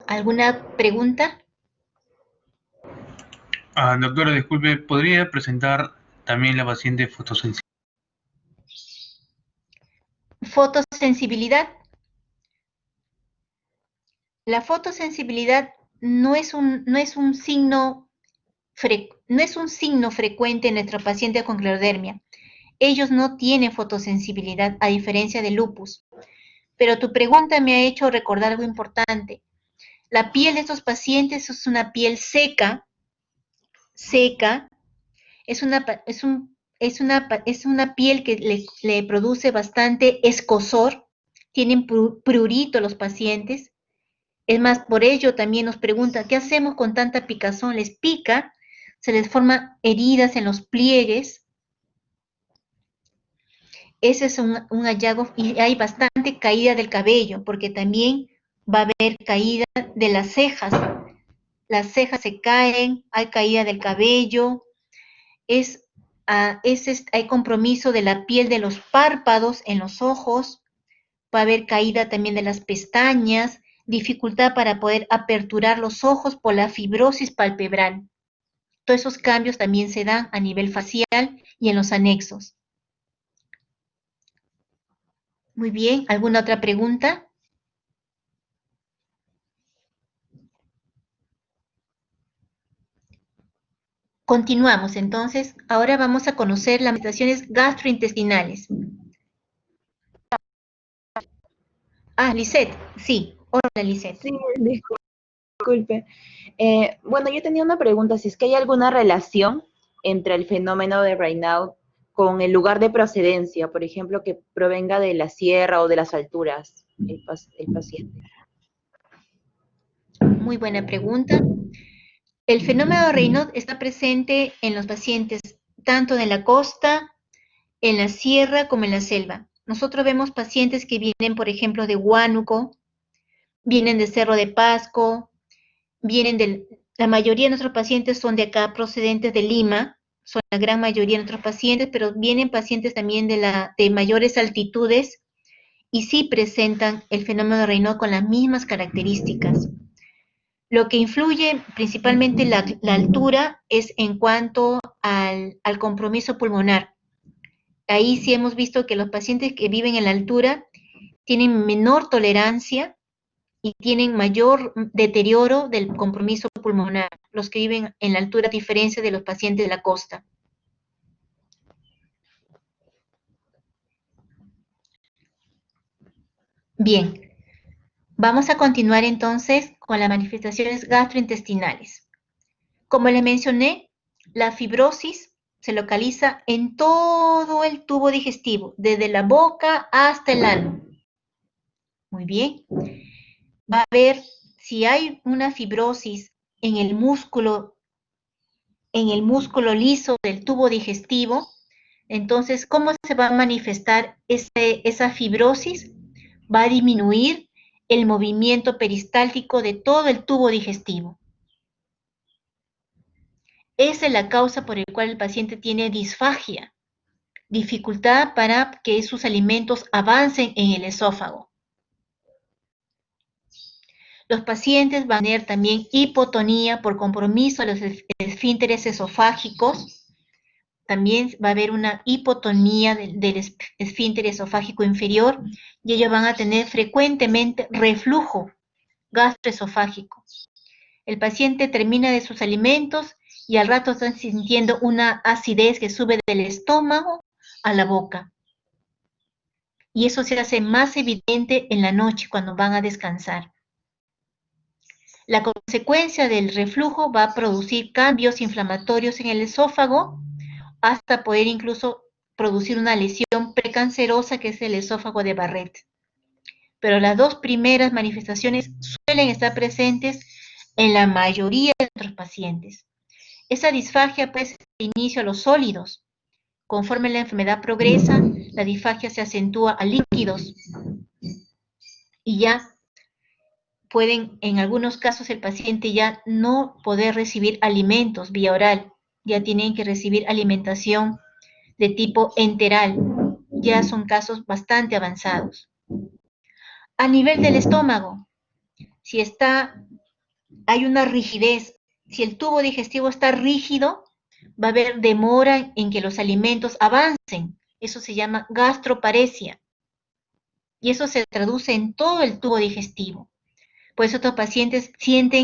¿Alguna pregunta? Doctora, disculpe, ¿podría presentar también la paciente fotosensible? Fotosensibilidad. La fotosensibilidad no es un signo frecuente en nuestro paciente con esclerodermia. Ellos no tienen fotosensibilidad, a diferencia del lupus. Pero tu pregunta me ha hecho recordar algo importante. La piel de estos pacientes es una piel seca, es una piel que le produce bastante escozor, tienen prurito los pacientes. Es más, por ello también nos preguntan, ¿qué hacemos con tanta picazón? Les pica, se les forman heridas en los pliegues. Ese es un hallazgo, y hay bastante caída del cabello, porque también va a haber caída de las cejas. Las cejas se caen, hay caída del cabello, hay compromiso de la piel de los párpados en los ojos, va a haber caída también de las pestañas, dificultad para poder aperturar los ojos por la fibrosis palpebral. Todos esos cambios también se dan a nivel facial y en los anexos. Muy bien, ¿alguna otra pregunta? Continuamos entonces. Ahora vamos a conocer las manifestaciones gastrointestinales. Ah, Lisette, sí. Hola, Lisette. Sí, disculpe. Bueno, yo tenía una pregunta, si es que hay alguna relación entre el fenómeno de Raynaud con el lugar de procedencia, por ejemplo, que provenga de la sierra o de las alturas, el paciente. Muy buena pregunta. El fenómeno de Raynaud está presente en los pacientes tanto en la costa, en la sierra como en la selva. Nosotros vemos pacientes que vienen, por ejemplo, de Huánuco, vienen de Cerro de Pasco, la mayoría de nuestros pacientes son de acá procedentes de Lima, son la gran mayoría de nuestros pacientes, pero vienen pacientes también de mayores altitudes y sí presentan el fenómeno de Raynaud con las mismas características. Lo que influye principalmente la altura es en cuanto al compromiso pulmonar. Ahí sí hemos visto que los pacientes que viven en la altura tienen menor tolerancia y tienen mayor deterioro del compromiso pulmonar, los que viven en la altura, a diferencia de los pacientes de la costa. Bien, vamos a continuar entonces con las manifestaciones gastrointestinales. Como les mencioné, la fibrosis se localiza en todo el tubo digestivo, desde la boca hasta el ano. Muy bien. Va a ver si hay una fibrosis en el músculo liso del tubo digestivo. Entonces, ¿cómo se va a manifestar esa fibrosis? Va a disminuir el movimiento peristáltico de todo el tubo digestivo. Esa es la causa por la cual el paciente tiene disfagia, dificultad para que sus alimentos avancen en el esófago. Los pacientes van a tener también hipotonía por compromiso de los esfínteres esofágicos. También va a haber una hipotonía del esfínter esofágico inferior y ellos van a tener frecuentemente reflujo gastroesofágico. El paciente termina de sus alimentos y al rato están sintiendo una acidez que sube del estómago a la boca. Y eso se hace más evidente en la noche cuando van a descansar. La consecuencia del reflujo va a producir cambios inflamatorios en el esófago hasta poder incluso producir una lesión precancerosa que es el esófago de Barrett. Pero las dos primeras manifestaciones suelen estar presentes en la mayoría de nuestros pacientes. Esa disfagia puede ser de inicio a los sólidos. Conforme la enfermedad progresa, la disfagia se acentúa a líquidos y ya pueden, en algunos casos, el paciente ya no poder recibir alimentos vía oral, ya tienen que recibir alimentación de tipo enteral, ya son casos bastante avanzados. A nivel del estómago, si hay una rigidez, si el tubo digestivo está rígido, va a haber demora en que los alimentos avancen, eso se llama gastroparesia, y eso se traduce en todo el tubo digestivo. Por eso estos pacientes sienten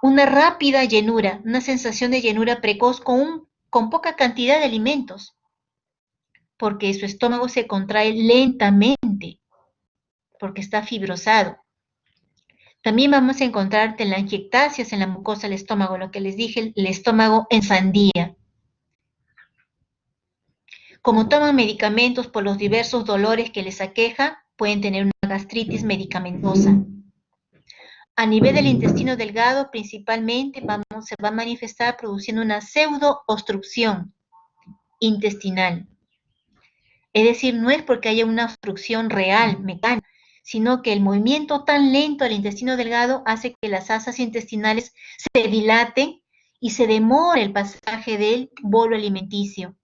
una rápida llenura, una sensación de llenura precoz con poca cantidad de alimentos, porque su estómago se contrae lentamente, porque está fibrosado. También vamos a encontrar telangiectasias en la mucosa del estómago, lo que les dije, el estómago en sandía. Como toman medicamentos por los diversos dolores que les aqueja, pueden tener una gastritis medicamentosa. A nivel del intestino delgado, principalmente se va a manifestar produciendo una pseudo-obstrucción intestinal. Es decir, no es porque haya una obstrucción real, mecánica, sino que el movimiento tan lento al intestino delgado hace que las asas intestinales se dilaten y se demore el pasaje del bolo alimenticio.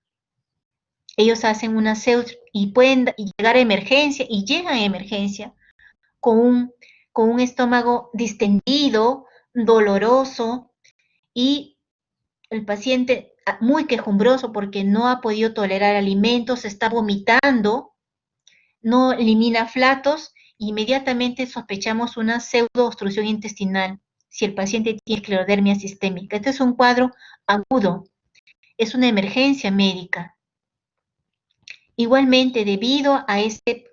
Ellos hacen una pseudo y pueden llegar a emergencia y llegan a emergencia con un estómago distendido, doloroso, y el paciente muy quejumbroso porque no ha podido tolerar alimentos, está vomitando, no elimina flatos, inmediatamente sospechamos una pseudo-obstrucción intestinal si el paciente tiene esclerodermia sistémica. Este es un cuadro agudo, es una emergencia médica. Igualmente, debido a este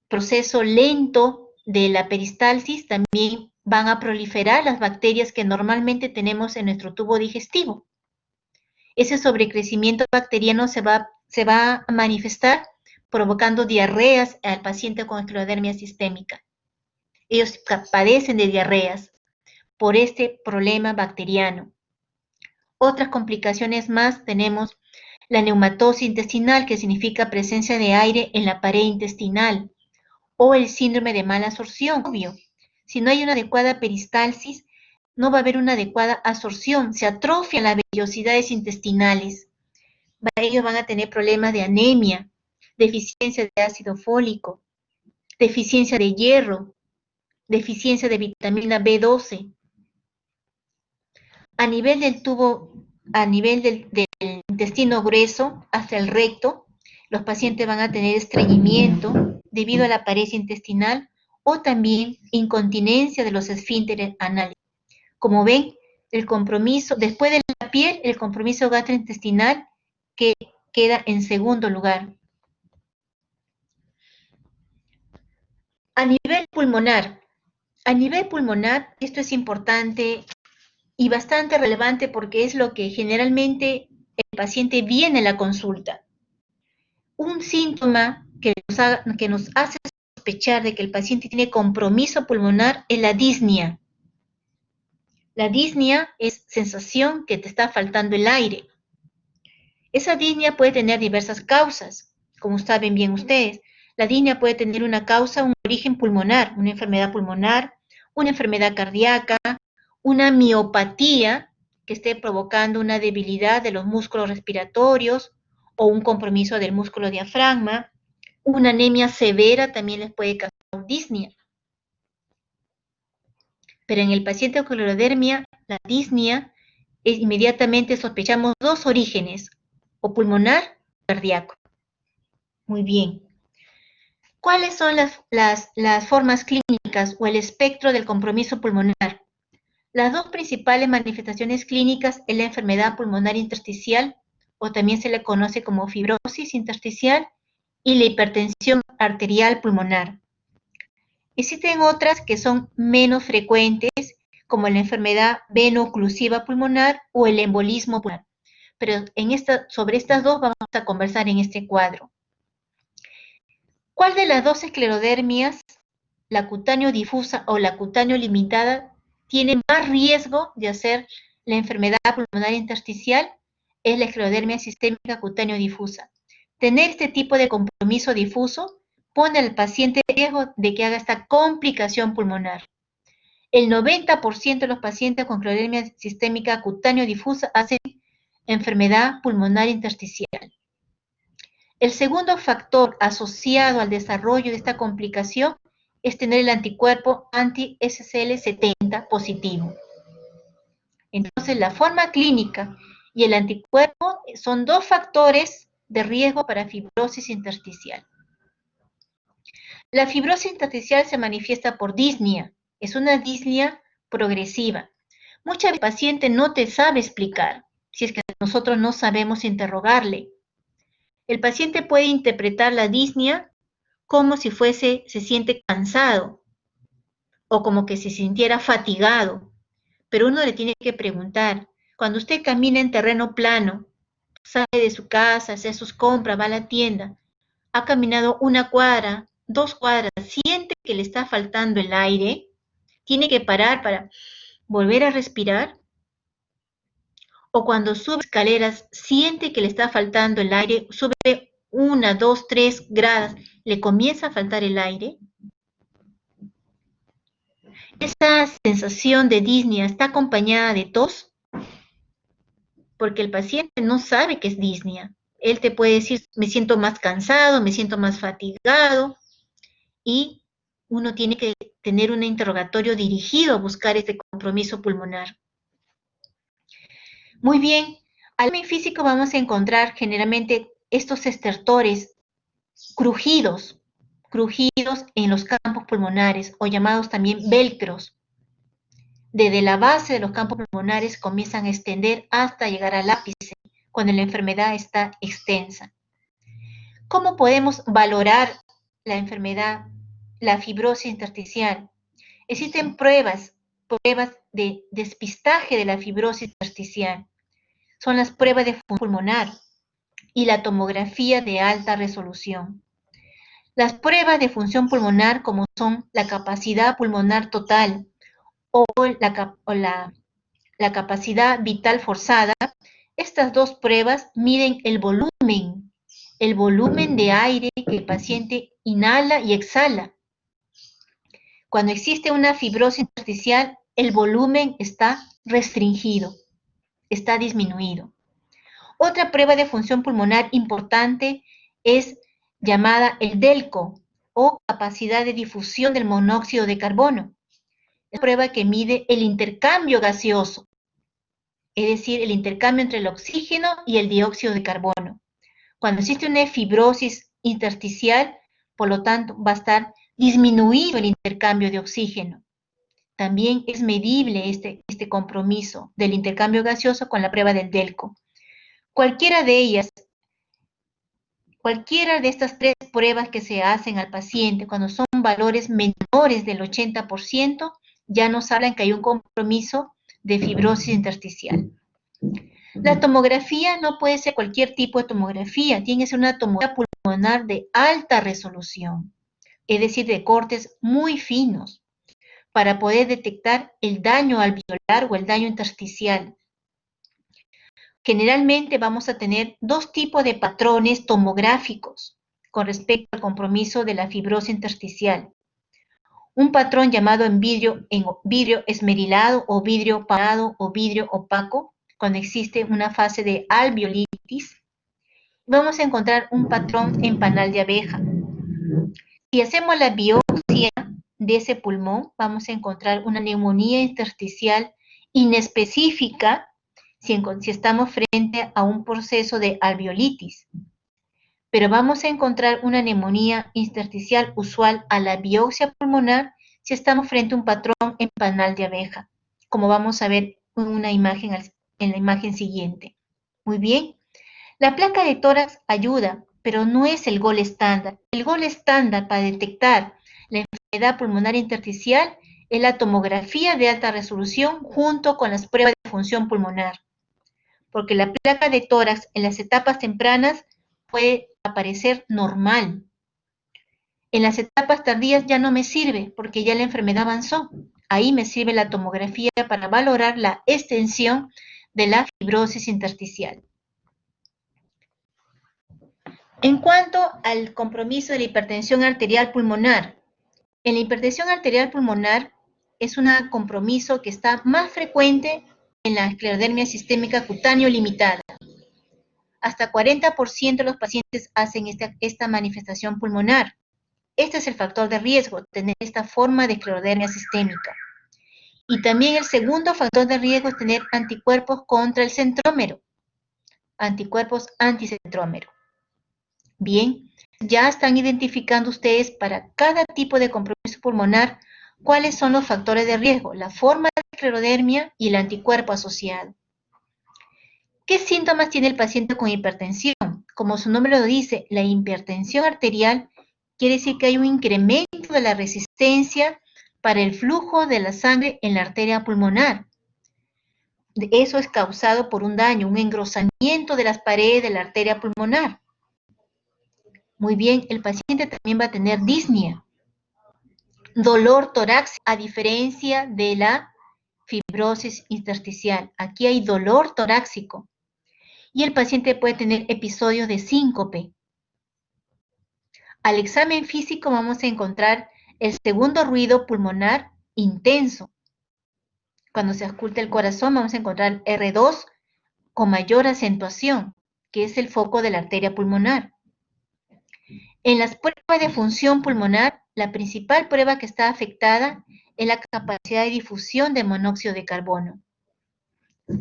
proceso lento de la peristalsis, también van a proliferar las bacterias que normalmente tenemos en nuestro tubo digestivo. Ese sobrecrecimiento bacteriano se va a manifestar provocando diarreas al paciente con esclerodermia sistémica. Ellos padecen de diarreas por este problema bacteriano. Otras complicaciones más tenemos la neumatosis intestinal, que significa presencia de aire en la pared intestinal, o el síndrome de mala absorción. Obvio, si no hay una adecuada peristalsis, no va a haber una adecuada absorción, se atrofian las vellosidades intestinales. Ellos van a tener problemas de anemia, deficiencia de ácido fólico, deficiencia de hierro, deficiencia de vitamina B12. A nivel del tubo, a nivel del intestino grueso hasta el recto, los pacientes van a tener estreñimiento debido a la pared intestinal o también incontinencia de los esfínteres anales. Como ven, el compromiso, después de la piel, el compromiso gastrointestinal que queda en segundo lugar. A nivel pulmonar, esto es importante y bastante relevante porque es lo que generalmente el paciente viene a la consulta. Un síntoma que nos hace sospechar de que el paciente tiene compromiso pulmonar es la disnea. La disnea es sensación que te está faltando el aire. Esa disnea puede tener diversas causas, como saben bien ustedes. La disnea puede tener una causa, un origen pulmonar, una enfermedad pulmonar, una enfermedad cardíaca, una miopatía que esté provocando una debilidad de los músculos respiratorios o un compromiso del músculo diafragma. Una anemia severa también les puede causar disnea. Pero en el paciente con esclerodermia, la disnea, inmediatamente sospechamos dos orígenes, o pulmonar o cardíaco. Muy bien. ¿Cuáles son las formas clínicas o el espectro del compromiso pulmonar? Las dos principales manifestaciones clínicas es la enfermedad pulmonar intersticial, o también se le conoce como fibrosis intersticial, y la hipertensión arterial pulmonar. Existen otras que son menos frecuentes, como la enfermedad veno-oclusiva pulmonar o el embolismo pulmonar. Pero sobre estas dos vamos a conversar en este cuadro. ¿Cuál de las dos esclerodermias, la cutáneo difusa o la cutáneo limitada, tiene más riesgo de hacer la enfermedad pulmonar intersticial? Es la esclerodermia sistémica cutáneo difusa. Tener este tipo de compromiso difuso pone al paciente en riesgo de que haga esta complicación pulmonar. El 90% de los pacientes con esclerodermia sistémica cutáneo difusa hacen enfermedad pulmonar intersticial. El segundo factor asociado al desarrollo de esta complicación es tener el anticuerpo anti-SCL70 positivo. Entonces, la forma clínica y el anticuerpo son dos factores de riesgo para fibrosis intersticial. La fibrosis intersticial se manifiesta por disnea, es una disnea progresiva. Muchas veces el paciente no te sabe explicar, si es que nosotros no sabemos interrogarle. El paciente puede interpretar la disnea como si se siente cansado o como que se sintiera fatigado, pero uno le tiene que preguntar, cuando usted camina en terreno plano, sale de su casa, hace sus compras, va a la tienda, ha caminado 1 cuadra, 2 cuadras, siente que le está faltando el aire, tiene que parar para volver a respirar, o cuando sube escaleras, siente que le está faltando el aire, sube 1, 2, 3 gradas, le comienza a faltar el aire. Esa sensación de disnea está acompañada de tos, porque el paciente no sabe qué es disnea. Él te puede decir, me siento más cansado, me siento más fatigado, y uno tiene que tener un interrogatorio dirigido a buscar este compromiso pulmonar. Muy bien, Al examen físico vamos a encontrar generalmente estos estertores crujidos en los campos pulmonares o llamados también velcros. Desde la base de los campos pulmonares comienzan a extender hasta llegar al ápice, cuando la enfermedad está extensa. ¿Cómo podemos valorar la enfermedad, la fibrosis intersticial? Existen pruebas de despistaje de la fibrosis intersticial. Son las pruebas de función pulmonar y la tomografía de alta resolución. Las pruebas de función pulmonar, como son la capacidad pulmonar total o la capacidad vital forzada, estas dos pruebas miden el volumen de aire que el paciente inhala y exhala. Cuando existe una fibrosis intersticial, el volumen está restringido, está disminuido. Otra prueba de función pulmonar importante es llamada el DELCO, o capacidad de difusión del monóxido de carbono. Es una prueba que mide el intercambio gaseoso, es decir, el intercambio entre el oxígeno y el dióxido de carbono. Cuando existe una fibrosis intersticial, por lo tanto, va a estar disminuido el intercambio de oxígeno. También es medible este compromiso del intercambio gaseoso con la prueba del DELCO. Cualquiera de estas tres pruebas que se hacen al paciente, cuando son valores menores del 80%, ya nos hablan que hay un compromiso de fibrosis intersticial. La tomografía no puede ser cualquier tipo de tomografía, tiene que ser una tomografía pulmonar de alta resolución, es decir, de cortes muy finos, para poder detectar el daño alveolar o el daño intersticial. Generalmente vamos a tener dos tipos de patrones tomográficos con respecto al compromiso de la fibrosis intersticial. Un patrón llamado en vidrio esmerilado o vidrio parado o vidrio opaco, cuando existe una fase de alveolitis. Vamos a encontrar un patrón en panal de abeja. Si hacemos la biopsia de ese pulmón, vamos a encontrar una neumonía intersticial inespecífica si estamos frente a un proceso de alveolitis. Pero vamos a encontrar una neumonía intersticial usual a la biopsia pulmonar si estamos frente a un patrón en panal de abeja, como vamos a ver en la imagen siguiente. Muy bien. La placa de tórax ayuda, pero no es el gol estándar. El gol estándar para detectar la enfermedad pulmonar intersticial es la tomografía de alta resolución junto con las pruebas de función pulmonar, porque la placa de tórax en las etapas tempranas puede aparecer normal. En las etapas tardías ya no me sirve porque ya la enfermedad avanzó. Ahí me sirve la tomografía para valorar la extensión de la fibrosis intersticial. En cuanto al compromiso de la hipertensión arterial pulmonar, en la hipertensión arterial pulmonar es un compromiso que está más frecuente en la esclerodermia sistémica cutáneo limitada. Hasta 40% de los pacientes hacen esta manifestación pulmonar. Este es el factor de riesgo, tener esta forma de esclerodermia sistémica. Y también el segundo factor de riesgo es tener anticuerpos contra el centrómero, anticuerpos anticentrómero. Bien, ya están identificando ustedes para cada tipo de compromiso pulmonar cuáles son los factores de riesgo, la forma de esclerodermia y el anticuerpo asociado. ¿Qué síntomas tiene el paciente con hipertensión? Como su nombre lo dice, la hipertensión arterial quiere decir que hay un incremento de la resistencia para el flujo de la sangre en la arteria pulmonar. Eso es causado por un daño, un engrosamiento de las paredes de la arteria pulmonar. Muy bien, el paciente también va a tener disnea, dolor torácico, a diferencia de la fibrosis intersticial. Aquí hay dolor torácico. Y el paciente puede tener episodios de síncope. Al examen físico vamos a encontrar el segundo ruido pulmonar intenso. Cuando se ausculta el corazón vamos a encontrar R2 con mayor acentuación, que es el foco de la arteria pulmonar. En las pruebas de función pulmonar, la principal prueba que está afectada es la capacidad de difusión de monóxido de carbono.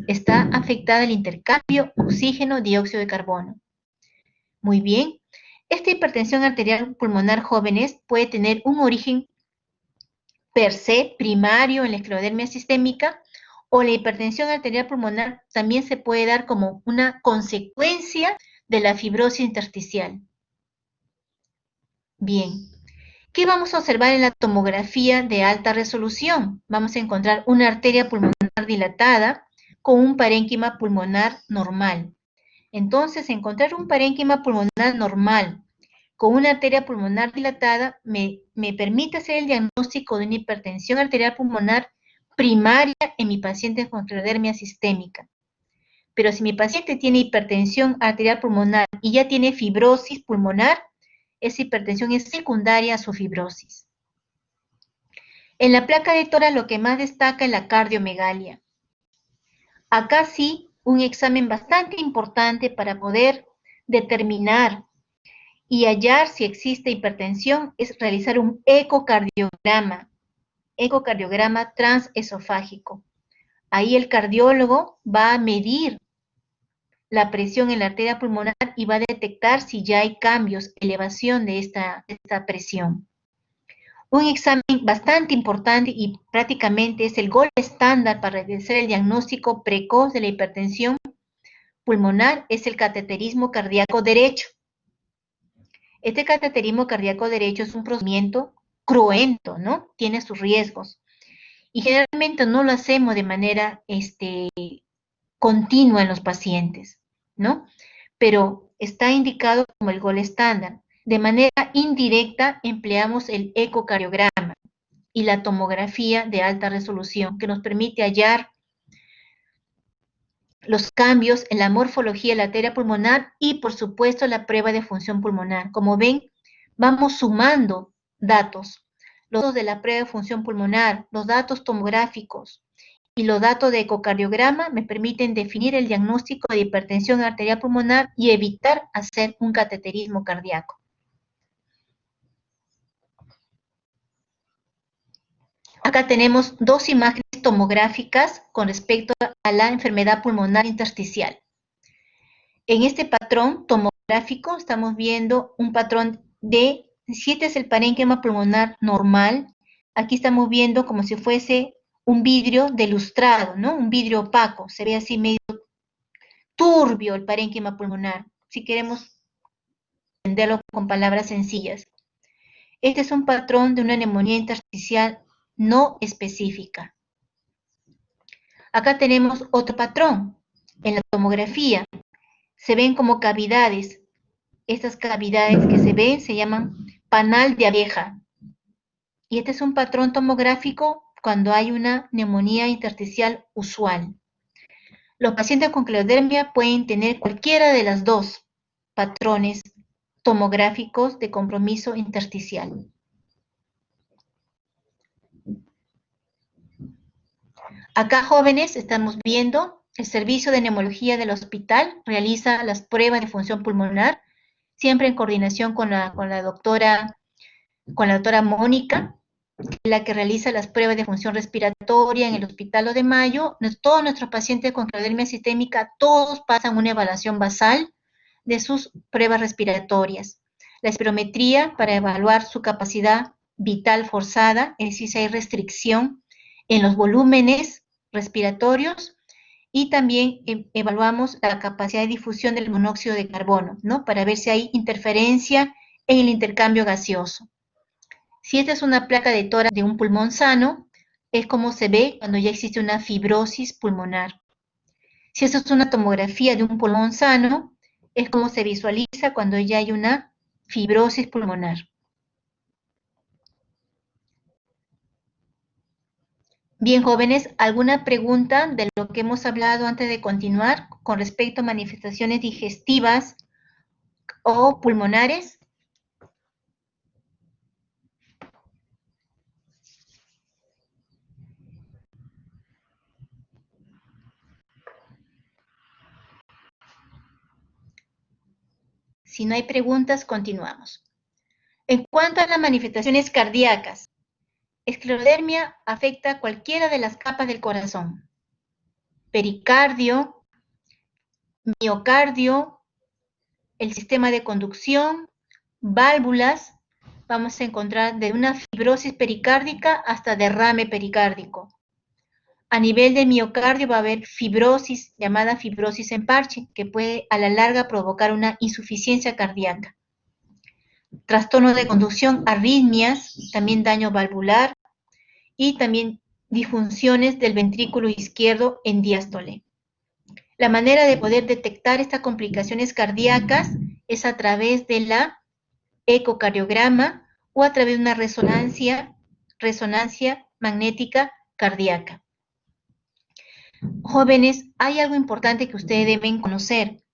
Está afectada el intercambio oxígeno-dióxido de carbono. Muy bien. Esta hipertensión arterial pulmonar, jóvenes, puede tener un origen per se primario en la esclerodermia sistémica, o la hipertensión arterial pulmonar también se puede dar como una consecuencia de la fibrosis intersticial. Bien, ¿qué vamos a observar en la tomografía de alta resolución? Vamos a encontrar una arteria pulmonar dilatada con un parénquima pulmonar normal. Entonces, encontrar un parénquima pulmonar normal con una arteria pulmonar dilatada me permite hacer el diagnóstico de una hipertensión arterial pulmonar primaria en mi paciente con esclerodermia sistémica. Pero si mi paciente tiene hipertensión arterial pulmonar y ya tiene fibrosis pulmonar, esa hipertensión es secundaria a su fibrosis. En la placa de tórax lo que más destaca es la cardiomegalia. Acá sí, un examen bastante importante para poder determinar y hallar si existe hipertensión es realizar un ecocardiograma transesofágico. Ahí el cardiólogo va a medir la presión en la arteria pulmonar y va a detectar si ya hay cambios, elevación de esta presión. Un examen bastante importante y prácticamente es el gold estándar para realizar el diagnóstico precoz de la hipertensión pulmonar es el cateterismo cardíaco derecho. Este cateterismo cardíaco derecho es un procedimiento cruento, ¿no? Tiene sus riesgos. Y generalmente no lo hacemos de manera continua en los pacientes, ¿no? Pero está indicado como el gold estándar. De manera indirecta empleamos el ecocardiograma y la tomografía de alta resolución, que nos permite hallar los cambios en la morfología de la arteria pulmonar y, por supuesto, la prueba de función pulmonar. Como ven, vamos sumando datos. Los datos de la prueba de función pulmonar, los datos tomográficos y los datos de ecocardiograma me permiten definir el diagnóstico de hipertensión arterial pulmonar y evitar hacer un cateterismo cardíaco. Acá tenemos dos imágenes tomográficas con respecto a la enfermedad pulmonar intersticial. En este patrón tomográfico estamos viendo un patrón de, si este es el parénquima pulmonar normal, aquí estamos viendo como si fuese un vidrio delustrado, ¿no? Un vidrio opaco, se ve así medio turbio el parénquima pulmonar, si queremos entenderlo con palabras sencillas. Este es un patrón de una neumonía intersticial no específica. Acá tenemos otro patrón. En la tomografía se ven como cavidades. Estas cavidades que se ven se llaman panal de abeja. Y este es un patrón tomográfico cuando hay una neumonía intersticial usual. Los pacientes con esclerodermia pueden tener cualquiera de las dos patrones tomográficos de compromiso intersticial. Acá, jóvenes, estamos viendo el servicio de neumología del hospital realiza las pruebas de función pulmonar, siempre en coordinación con la doctora Mónica, la que realiza las pruebas de función respiratoria en el Hospital Lo de Mayo. Todos nuestros pacientes con esclerodermia sistémica, todos pasan una evaluación basal de sus pruebas respiratorias. La espirometría para evaluar su capacidad vital forzada, es decir, si hay restricción en los volúmenes respiratorios, y también evaluamos la capacidad de difusión del monóxido de carbono, ¿no? Para ver si hay interferencia en el intercambio gaseoso. Si esta es una placa de tórax de un pulmón sano, es como se ve cuando ya existe una fibrosis pulmonar. Si esta es una tomografía de un pulmón sano, es como se visualiza cuando ya hay una fibrosis pulmonar. Bien, jóvenes, ¿alguna pregunta de lo que hemos hablado antes de continuar con respecto a manifestaciones digestivas o pulmonares? Si no hay preguntas, continuamos. En cuanto a las manifestaciones cardíacas, esclerodermia afecta cualquiera de las capas del corazón. pericardio, miocardio, el sistema de conducción, válvulas. Vamos a encontrar de una fibrosis pericárdica hasta derrame pericárdico. A nivel del miocardio va a haber fibrosis, llamada fibrosis en parche, que puede a la larga provocar una insuficiencia cardíaca. Trastorno de conducción, arritmias, también daño valvular y también disfunciones del ventrículo izquierdo en diástole. La manera de poder detectar estas complicaciones cardíacas es a través de la ecocardiograma o a través de una resonancia magnética cardíaca. Jóvenes, hay algo importante que ustedes deben conocer.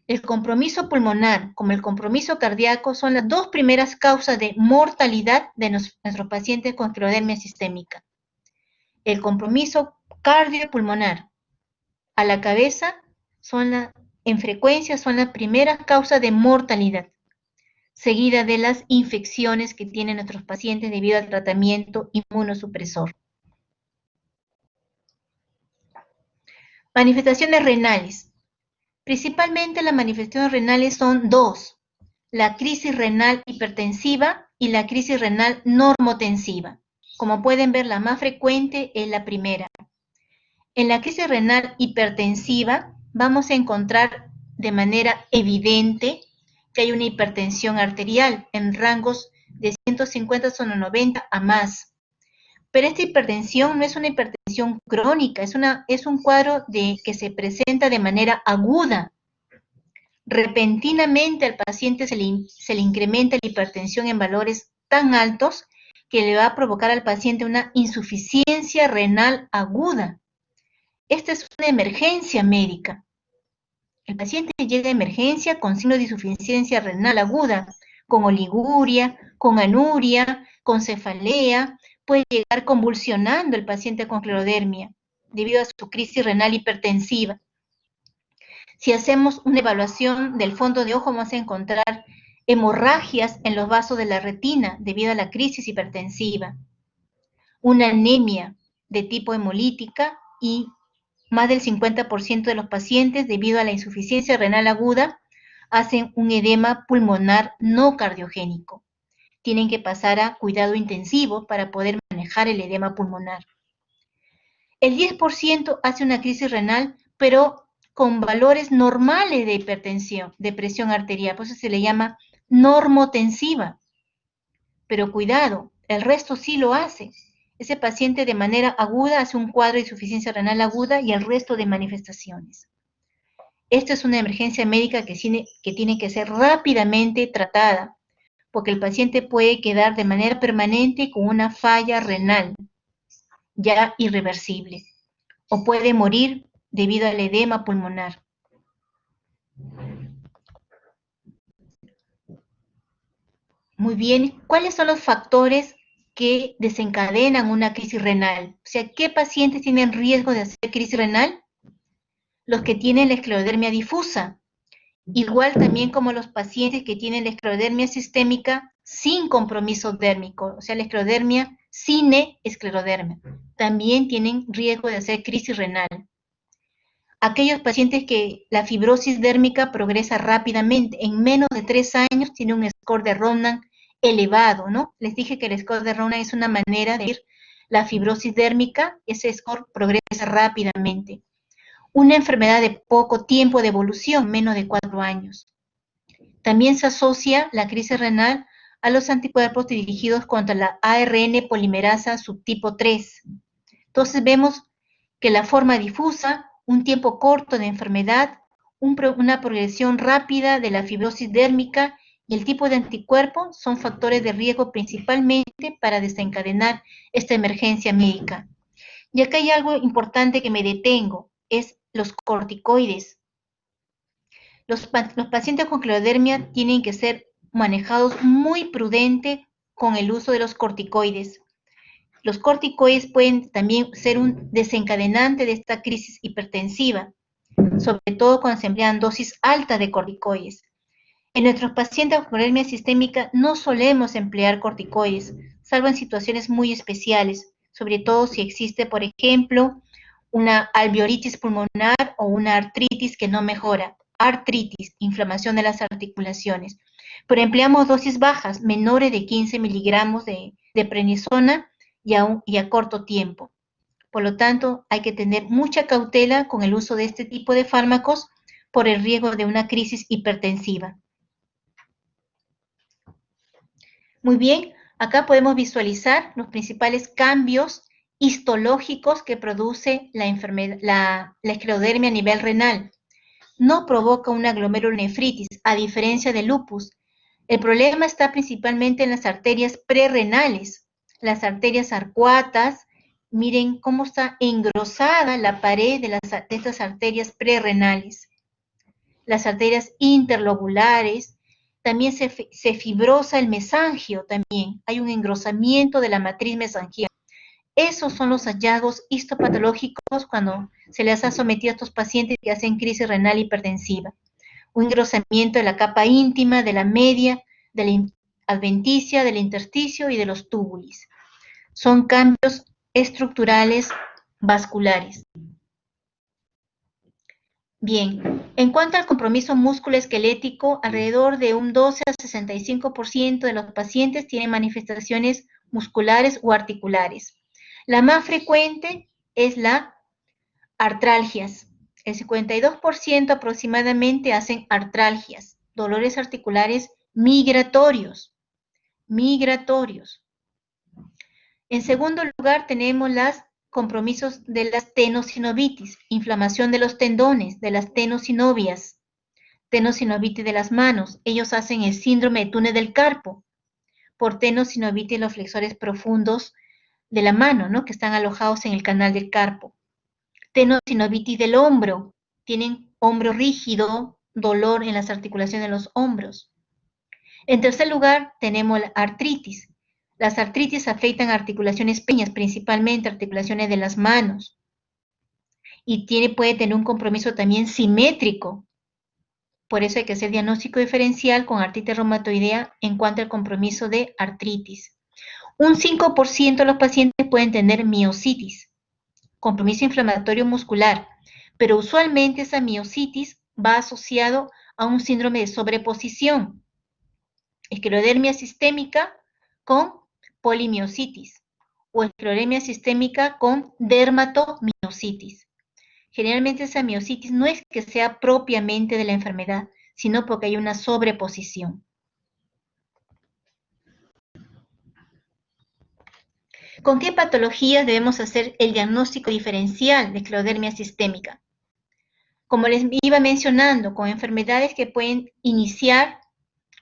El compromiso pulmonar como el compromiso cardíaco son las dos primeras causas de mortalidad de nuestros pacientes con esclerodermia sistémica. El compromiso cardiopulmonar a la cabeza en frecuencia son las primeras causas de mortalidad, seguida de las infecciones que tienen nuestros pacientes debido al tratamiento inmunosupresor. Manifestaciones renales. Principalmente las manifestaciones renales son dos: la crisis renal hipertensiva y la crisis renal normotensiva. Como pueden ver, la más frecuente es la primera. En la crisis renal hipertensiva vamos a encontrar de manera evidente que hay una hipertensión arterial en rangos de 150 sobre 90 a más. Pero esta hipertensión no es una hipertensión crónica, es un cuadro que se presenta de manera aguda. Repentinamente al paciente se le incrementa la hipertensión en valores tan altos que le va a provocar al paciente una insuficiencia renal aguda. Esta es una emergencia médica. El paciente llega a emergencia con signos de insuficiencia renal aguda, con oliguria, con anuria, con cefalea. Puede llegar convulsionando el paciente con esclerodermia debido a su crisis renal hipertensiva. Si hacemos una evaluación del fondo de ojo, vamos a encontrar hemorragias en los vasos de la retina debido a la crisis hipertensiva, una anemia de tipo hemolítica y más del 50% de los pacientes, debido a la insuficiencia renal aguda, hacen un edema pulmonar no cardiogénico. Tienen que pasar a cuidado intensivo para poder manejar el edema pulmonar. El 10% hace una crisis renal, pero con valores normales de hipertensión, de presión arterial, por eso se le llama normotensiva. Pero cuidado, el resto sí lo hace. Ese paciente de manera aguda hace un cuadro de insuficiencia renal aguda y el resto de manifestaciones. Esta es una emergencia médica que tiene que ser rápidamente tratada, porque el paciente puede quedar de manera permanente con una falla renal, ya irreversible, o puede morir debido al edema pulmonar. Muy bien, ¿cuáles son los factores que desencadenan una crisis renal? O sea, ¿qué pacientes tienen riesgo de hacer crisis renal? Los que tienen la esclerodermia difusa, igual también como los pacientes que tienen la esclerodermia sistémica sin compromiso dérmico, o sea, la esclerodermia cine esclerodermia, también tienen riesgo de hacer crisis renal. Aquellos pacientes que la fibrosis dérmica progresa rápidamente, en menos de 3 años tiene un score de Ronan elevado, ¿no? Les dije que el score de Ronan es una manera de medir la fibrosis dérmica, ese score progresa rápidamente. Una enfermedad de poco tiempo de evolución, menos de 4 años. También se asocia la crisis renal a los anticuerpos dirigidos contra la ARN polimerasa subtipo 3. Entonces vemos que la forma difusa, un tiempo corto de enfermedad, una progresión rápida de la fibrosis dérmica y el tipo de anticuerpo son factores de riesgo principalmente para desencadenar esta emergencia médica. Y acá hay algo importante que me detengo, es los corticoides. Los pacientes con esclerodermia tienen que ser manejados muy prudente con el uso de los corticoides. Los corticoides pueden también ser un desencadenante de esta crisis hipertensiva, sobre todo cuando se emplean dosis altas de corticoides. En nuestros pacientes con esclerodermia sistémica no solemos emplear corticoides, salvo en situaciones muy especiales, sobre todo si existe, por ejemplo, una alveolitis pulmonar o una artritis que no mejora. Artritis, inflamación de las articulaciones. Pero empleamos dosis bajas, menores de 15 miligramos de prednisona y a corto tiempo. Por lo tanto, hay que tener mucha cautela con el uso de este tipo de fármacos por el riesgo de una crisis hipertensiva. Muy bien, acá podemos visualizar los principales cambios histológicos que produce la esclerodermia a nivel renal. No provoca una glomerulonefritis, a diferencia del lupus. El problema está principalmente en las arterias prerrenales, las arterias arcuatas. Miren cómo está engrosada la pared de estas arterias prerrenales. Las arterias interlobulares, también se fibrosa el mesangio también. Hay un engrosamiento de la matriz mesangial. Esos son los hallazgos histopatológicos cuando se les ha sometido a estos pacientes que hacen crisis renal hipertensiva. Un engrosamiento de la capa íntima, de la media, de la adventicia, del intersticio y de los túbulos. Son cambios estructurales vasculares. Bien, en cuanto al compromiso músculo-esquelético, alrededor de un 12 a 65% de los pacientes tienen manifestaciones musculares o articulares. La más frecuente es la artralgias. El 52% aproximadamente hacen artralgias, dolores articulares migratorios. En segundo lugar, tenemos los compromisos de las tenosinovitis, inflamación de los tendones, de las tenosinovias, tenosinovitis de las manos. Ellos hacen el síndrome de túnel del carpo, por tenosinovitis los flexores profundos de la mano, ¿no?, que están alojados en el canal del carpo. Tenosinovitis del hombro, tienen hombro rígido, dolor en las articulaciones de los hombros. En tercer lugar, tenemos la artritis. Las artritis afectan articulaciones pequeñas, principalmente articulaciones de las manos. Y puede tener un compromiso también simétrico. Por eso hay que hacer diagnóstico diferencial con artritis reumatoidea en cuanto al compromiso de artritis. Un 5% de los pacientes pueden tener miositis, compromiso inflamatorio muscular, pero usualmente esa miositis va asociado a un síndrome de sobreposición, esclerodermia sistémica con polimiositis o esclerodermia sistémica con dermatomiositis. Generalmente esa miositis no es que sea propiamente de la enfermedad, sino porque hay una sobreposición. ¿Con qué patologías debemos hacer el diagnóstico diferencial de esclerodermia sistémica? Como les iba mencionando, con enfermedades que pueden iniciar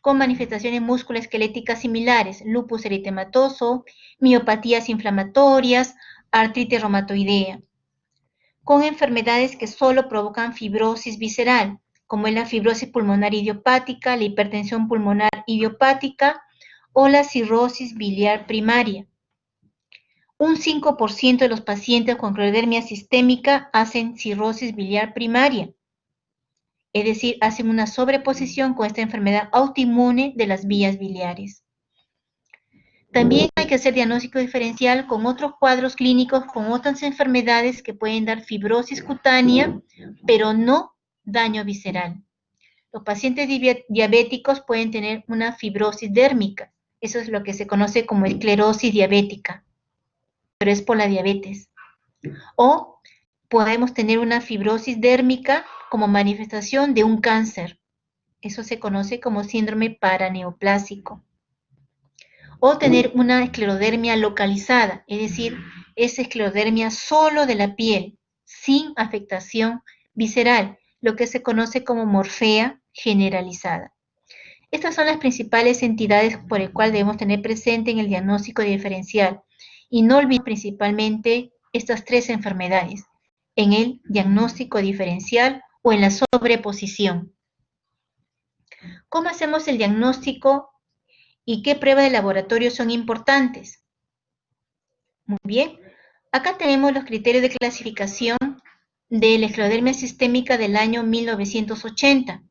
con manifestaciones musculoesqueléticas similares, lupus eritematoso, miopatías inflamatorias, artritis reumatoidea. Con enfermedades que solo provocan fibrosis visceral, como es la fibrosis pulmonar idiopática, la hipertensión pulmonar idiopática o la cirrosis biliar primaria. Un 5% de los pacientes con esclerodermia sistémica hacen cirrosis biliar primaria, es decir, hacen una sobreposición con esta enfermedad autoinmune de las vías biliares. También hay que hacer diagnóstico diferencial con otros cuadros clínicos, con otras enfermedades que pueden dar fibrosis cutánea, pero no daño visceral. Los pacientes diabéticos pueden tener una fibrosis dérmica, eso es lo que se conoce como esclerosis diabética, pero es por la diabetes. O podemos tener una fibrosis dérmica como manifestación de un cáncer. Eso se conoce como síndrome paraneoplásico. O tener una esclerodermia localizada, es decir, es esclerodermia solo de la piel, sin afectación visceral, lo que se conoce como morfea generalizada. Estas son las principales entidades por las cuales debemos tener presente en el diagnóstico diferencial. Y no olviden principalmente estas tres enfermedades en el diagnóstico diferencial o en la sobreposición. ¿Cómo hacemos el diagnóstico y qué pruebas de laboratorio son importantes? Muy bien, acá tenemos los criterios de clasificación de la esclerodermia sistémica del año 1980.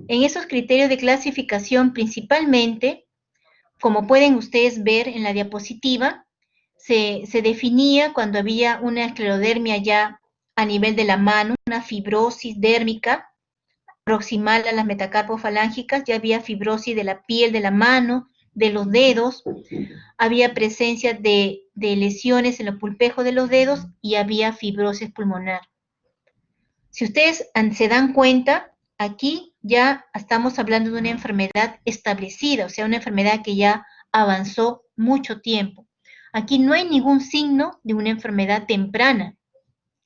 En esos criterios de clasificación principalmente, como pueden ustedes ver en la diapositiva, se definía cuando había una esclerodermia ya a nivel de la mano, una fibrosis dérmica proximal a las metacarpofalángicas, ya había fibrosis de la piel de la mano, de los dedos, había presencia de lesiones en los pulpejos de los dedos y había fibrosis pulmonar. Si ustedes se dan cuenta, aquí ya estamos hablando de una enfermedad establecida, o sea, una enfermedad que ya avanzó mucho tiempo. Aquí no hay ningún signo de una enfermedad temprana.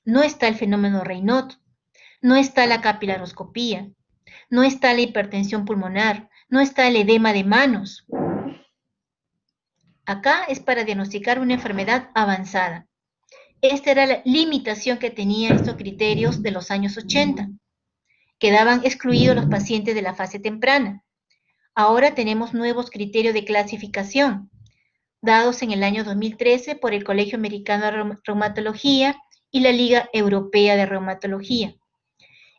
No está el fenómeno Raynaud, no está la capilaroscopía, no está la hipertensión pulmonar, no está el edema de manos. Acá es para diagnosticar una enfermedad avanzada. Esta era la limitación que tenían estos criterios de los años 80. Quedaban excluidos los pacientes de la fase temprana. Ahora tenemos nuevos criterios de clasificación, dados en el año 2013 por el Colegio Americano de Reumatología y la Liga Europea de Reumatología.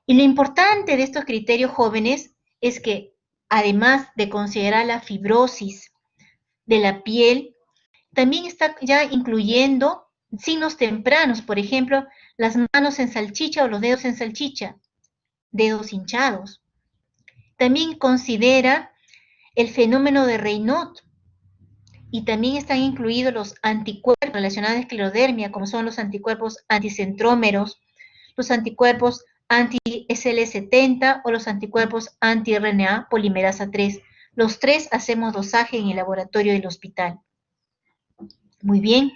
Y lo importante de estos criterios jóvenes es que, además de considerar la fibrosis de la piel, también está ya incluyendo signos tempranos, por ejemplo, las manos en salchicha o los dedos en salchicha, dedos hinchados. También considera el fenómeno de Raynaud y también están incluidos los anticuerpos relacionados a esclerodermia, como son los anticuerpos anticentrómeros, los anticuerpos anti-SL70 o los anticuerpos anti-RNA polimerasa 3. Los tres hacemos dosaje en el laboratorio del hospital. Muy bien,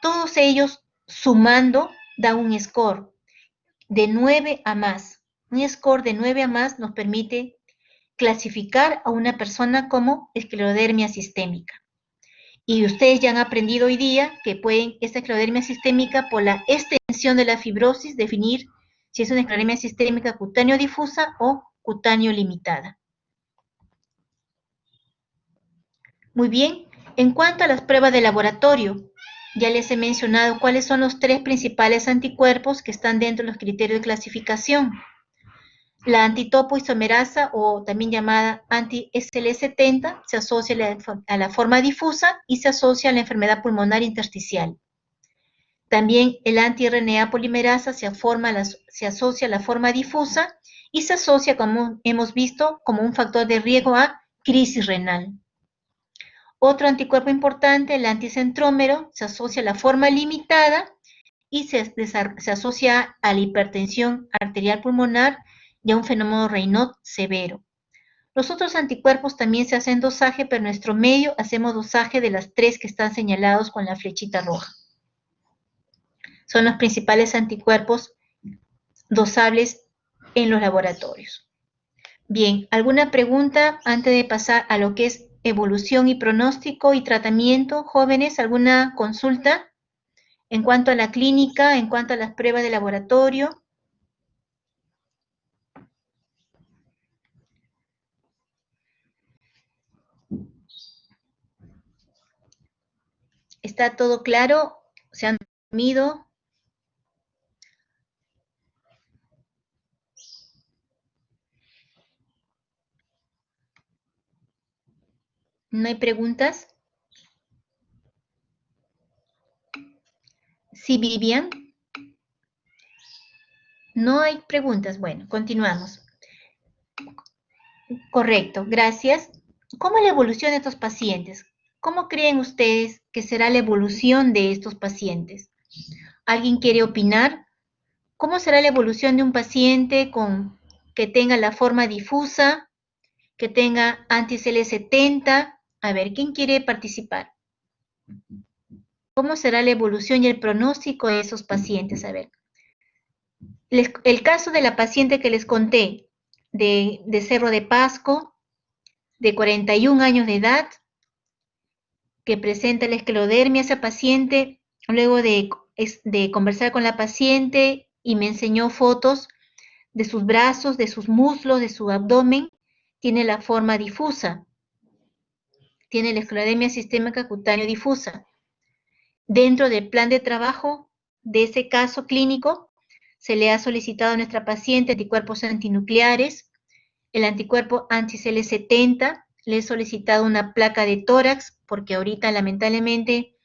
todos ellos sumando da un score de 9 a más. Un score de 9 a más nos permite clasificar a una persona como esclerodermia sistémica. Y ustedes ya han aprendido hoy día que pueden esta esclerodermia sistémica por la extensión de la fibrosis definir si es una esclerodermia sistémica cutáneo difusa o cutáneo limitada. Muy bien, en cuanto a las pruebas de laboratorio, ya les he mencionado cuáles son los tres principales anticuerpos que están dentro de los criterios de clasificación. La antitopoisomerasa, o también llamada anti-SL70, se asocia a la forma difusa y se asocia a la enfermedad pulmonar intersticial. También el anti-RNA polimerasa se asocia a la forma difusa y se asocia, como hemos visto, como un factor de riesgo a crisis renal. Otro anticuerpo importante, el anticentrómero, se asocia a la forma limitada y se asocia a la hipertensión arterial pulmonar y a un fenómeno Raynaud severo. Los otros anticuerpos también se hacen dosaje, pero en nuestro medio hacemos dosaje de las tres que están señalados con la flechita roja. Son los principales anticuerpos dosables en los laboratorios. Bien, ¿alguna pregunta antes de pasar a lo que es evolución y pronóstico y tratamiento, jóvenes? ¿Alguna consulta en cuanto a la clínica, en cuanto a las pruebas de laboratorio? ¿Está todo claro? ¿Se han dormido? ¿No hay preguntas? ¿Sí, Vivian? No hay preguntas. Bueno, continuamos. Correcto, gracias. ¿Cómo es la evolución de estos pacientes? ¿Cómo creen ustedes que será la evolución de estos pacientes? ¿Alguien quiere opinar? ¿Cómo será la evolución de un paciente que tenga la forma difusa, que tenga anti-SL70? A ver, ¿quién quiere participar? ¿Cómo será la evolución y el pronóstico de esos pacientes? A ver. El caso de la paciente que les conté, de Cerro de Pasco, de 41 años de edad, que presenta la esclerodermia, esa paciente, luego de conversar con la paciente y me enseñó fotos de sus brazos, de sus muslos, de su abdomen, tiene la forma difusa, tiene la esclerodermia sistémica cutáneo difusa. Dentro del plan de trabajo de ese caso clínico, se le ha solicitado a nuestra paciente anticuerpos antinucleares, el anticuerpo anti-CL70, le he solicitado una placa de tórax, porque ahorita lamentablemente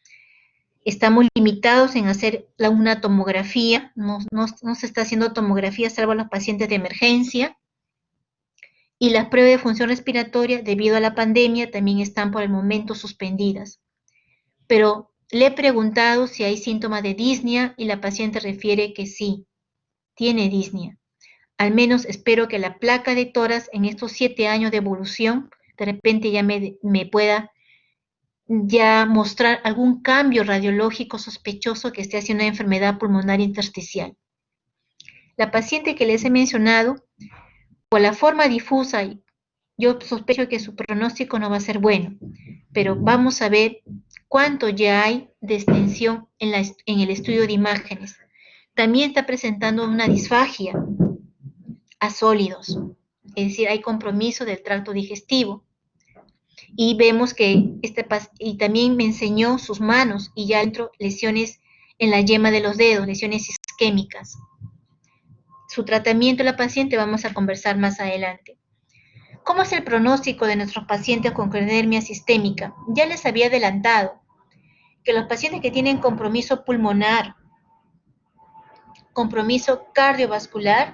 Estamos limitados en hacer una tomografía, no se está haciendo tomografía salvo a los pacientes de emergencia. Y las pruebas de función respiratoria, debido a la pandemia, también están por el momento suspendidas. Pero le he preguntado si hay síntomas de disnea y la paciente refiere que sí, tiene disnea. Al menos espero que la placa de tórax en estos 7 años de evolución, de repente ya me pueda ya mostrar algún cambio radiológico sospechoso que esté haciendo una enfermedad pulmonar intersticial. La paciente que les he mencionado, por la forma difusa, yo sospecho que su pronóstico no va a ser bueno, pero vamos a ver cuánto ya hay de extensión en el estudio de imágenes. También está presentando una disfagia a sólidos, es decir, hay compromiso del tracto digestivo. Y vemos que y también me enseñó sus manos y ya entró lesiones en la yema de los dedos, lesiones isquémicas. Su tratamiento de la paciente vamos a conversar más adelante. ¿Cómo es el pronóstico de nuestros pacientes con clostridermia sistémica? Ya les había adelantado que los pacientes que tienen compromiso pulmonar, compromiso cardiovascular,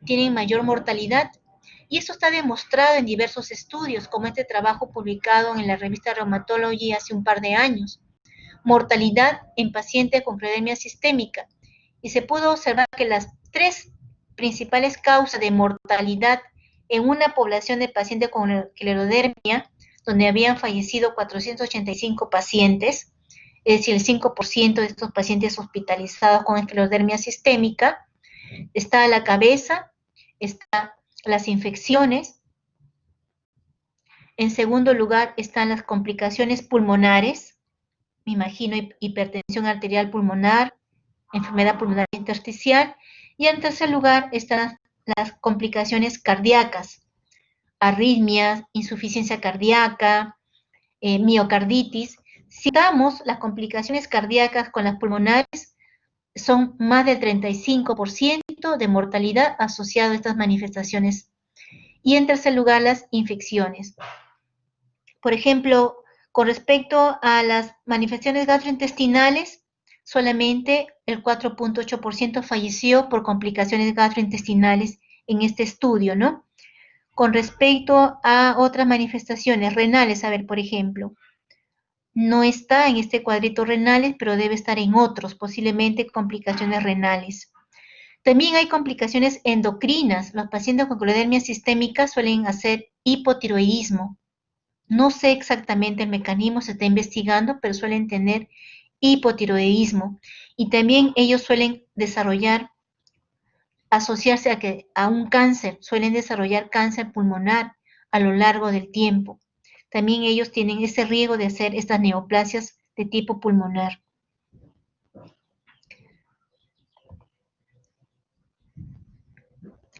tienen mayor mortalidad. Y eso está demostrado en diversos estudios, como este trabajo publicado en la revista Rheumatology hace un par de años. Mortalidad en pacientes con clostridermia sistémica. Y se pudo observar que las 3 principales causas de mortalidad en una población de pacientes con esclerodermia, donde habían fallecido 485 pacientes, es decir, el 5% de estos pacientes hospitalizados con esclerodermia sistémica, está la cabeza, está las infecciones. En segundo lugar están las complicaciones pulmonares, me imagino hipertensión arterial pulmonar, enfermedad pulmonar intersticial, y en tercer lugar están las complicaciones cardíacas, arritmias, insuficiencia cardíaca, miocarditis. Si damos las complicaciones cardíacas con las pulmonares, son más del 35% de mortalidad asociado a estas manifestaciones. Y en tercer lugar, las infecciones. Por ejemplo, con respecto a las manifestaciones gastrointestinales, solamente el 4.8% falleció por complicaciones gastrointestinales en este estudio, ¿no? Con respecto a otras manifestaciones renales, a ver, por ejemplo, no está en este cuadrito renales, pero debe estar en otros, posiblemente complicaciones renales. También hay complicaciones endocrinas. Los pacientes con clostridermia sistémica suelen hacer hipotiroidismo. No sé exactamente el mecanismo, se está investigando, pero suelen tener hipotiroidismo. Y también ellos suelen asociarse a un cáncer, suelen desarrollar cáncer pulmonar a lo largo del tiempo. También ellos tienen ese riesgo de hacer estas neoplasias de tipo pulmonar.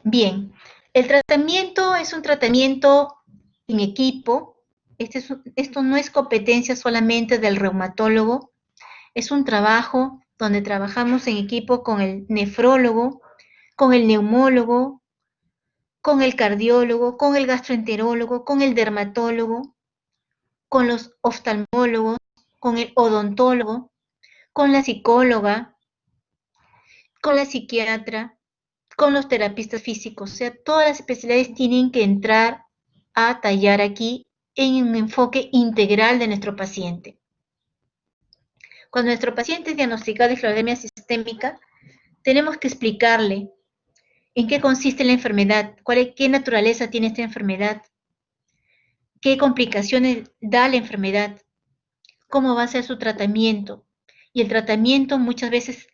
Bien, el tratamiento es un tratamiento en equipo. Esto no es competencia solamente del reumatólogo, es un trabajo donde trabajamos en equipo con el nefrólogo, con el neumólogo, con el cardiólogo, con el gastroenterólogo, con el dermatólogo, con los oftalmólogos, con el odontólogo, con la psicóloga, con la psiquiatra, con los terapistas físicos. O sea, todas las especialidades tienen que entrar a tallar aquí en un enfoque integral de nuestro paciente. Cuando nuestro paciente es diagnosticado de esclerodermia sistémica, tenemos que explicarle en qué consiste la enfermedad, qué naturaleza tiene esta enfermedad, qué complicaciones da la enfermedad, cómo va a ser su tratamiento. Y el tratamiento muchas veces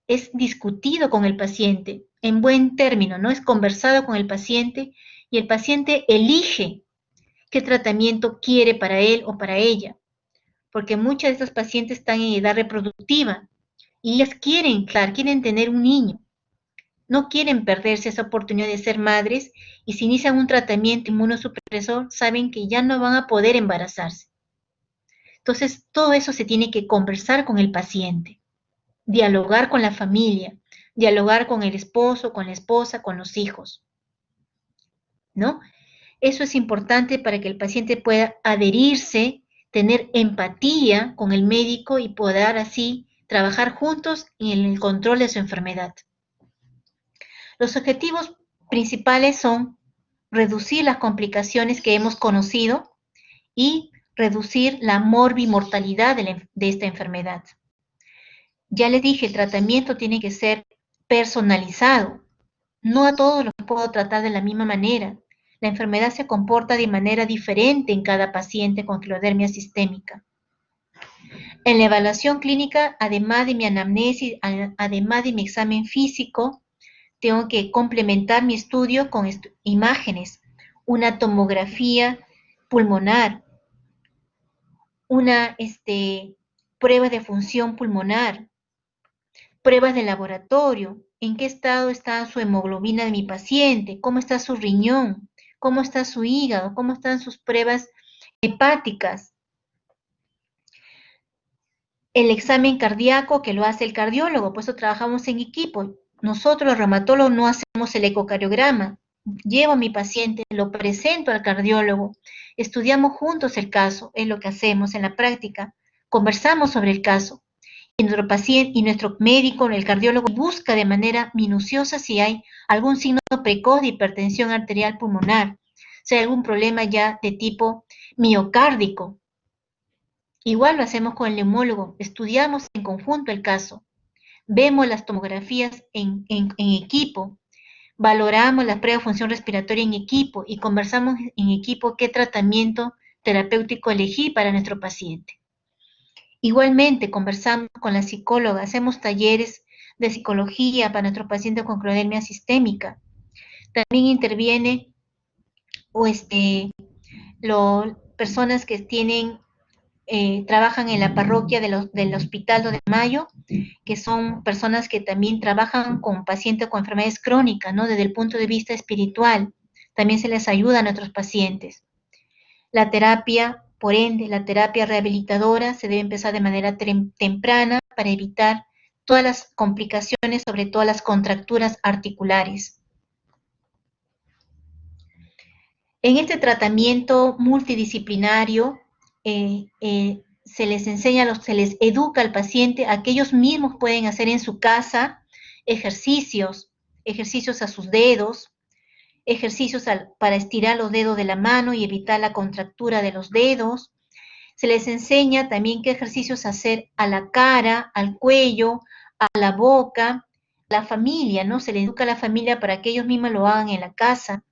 es discutido con el paciente, en buen término, ¿no? Es conversado con el paciente y el paciente elige qué tratamiento quiere para él o para ella. Porque muchas de estas pacientes están en edad reproductiva y ellas quieren tener un niño. No quieren perderse esa oportunidad de ser madres y si inician un tratamiento inmunosupresor, saben que ya no van a poder embarazarse. Entonces, todo eso se tiene que conversar con el paciente, dialogar con la familia, dialogar con el esposo, con la esposa, con los hijos, ¿no? Eso es importante para que el paciente pueda adherirse tener empatía con el médico y poder así trabajar juntos en el control de su enfermedad. Los objetivos principales son reducir las complicaciones que hemos conocido y reducir la morbimortalidad de esta enfermedad. Ya les dije, el tratamiento tiene que ser personalizado. No a todos los puedo tratar de la misma manera. La enfermedad se comporta de manera diferente en cada paciente con esclerodermia sistémica. En la evaluación clínica, además de mi anamnesis, además de mi examen físico, tengo que complementar mi estudio con imágenes, una tomografía pulmonar, una prueba de función pulmonar, pruebas de laboratorio, en qué estado está su hemoglobina de mi paciente, cómo está su riñón, cómo está su hígado, cómo están sus pruebas hepáticas. El examen cardíaco que lo hace el cardiólogo, por eso trabajamos en equipo. Nosotros los reumatólogos no hacemos el ecocardiograma. Llevo a mi paciente, lo presento al cardiólogo, estudiamos juntos el caso, es lo que hacemos en la práctica, conversamos sobre el caso. Y nuestro paciente y nuestro médico, el cardiólogo, busca de manera minuciosa si hay algún signo precoz de hipertensión arterial pulmonar, si hay algún problema ya de tipo miocárdico. Igual lo hacemos con el neumólogo, estudiamos en conjunto el caso, vemos las tomografías en equipo, valoramos la prueba de función respiratoria en equipo y conversamos en equipo qué tratamiento terapéutico elegir para nuestro paciente. Igualmente, conversamos con la psicóloga, hacemos talleres de psicología para nuestros pacientes con esclerodermia sistémica. También interviene personas que trabajan en la parroquia del Hospital 2 de Mayo, que son personas que también trabajan con pacientes con enfermedades crónicas, ¿no? Desde el punto de vista espiritual, también se les ayuda a nuestros pacientes. La terapia, por ende, la terapia rehabilitadora se debe empezar de manera temprana para evitar todas las complicaciones, sobre todo las contracturas articulares. En este tratamiento multidisciplinario, se les enseña, se les educa al paciente a que ellos mismos pueden hacer en su casa ejercicios a sus dedos, ejercicios para estirar los dedos de la mano y evitar la contractura de los dedos. Se les enseña también qué ejercicios hacer a la cara, al cuello, a la boca, a la familia, ¿no? Se les educa a la familia para que ellos mismos lo hagan en la casa,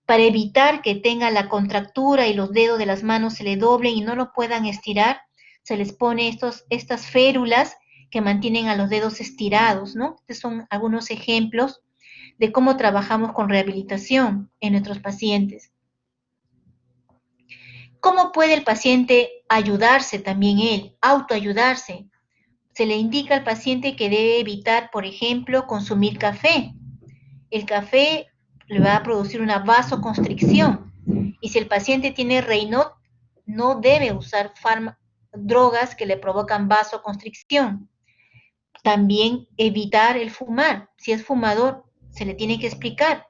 para evitar que tenga la contractura y los dedos de las manos se le doblen y no lo puedan estirar. Se les pone estas férulas que mantienen a los dedos estirados, ¿no? Estos son algunos ejemplos de cómo trabajamos con rehabilitación en nuestros pacientes. ¿Cómo puede el paciente ayudarse también él, autoayudarse? Se le indica al paciente que debe evitar, por ejemplo, consumir café. El café le va a producir una vasoconstricción y si el paciente tiene Raynaud, no debe usar drogas que le provocan vasoconstricción. También evitar el fumar. Si es fumador, se le tiene que explicar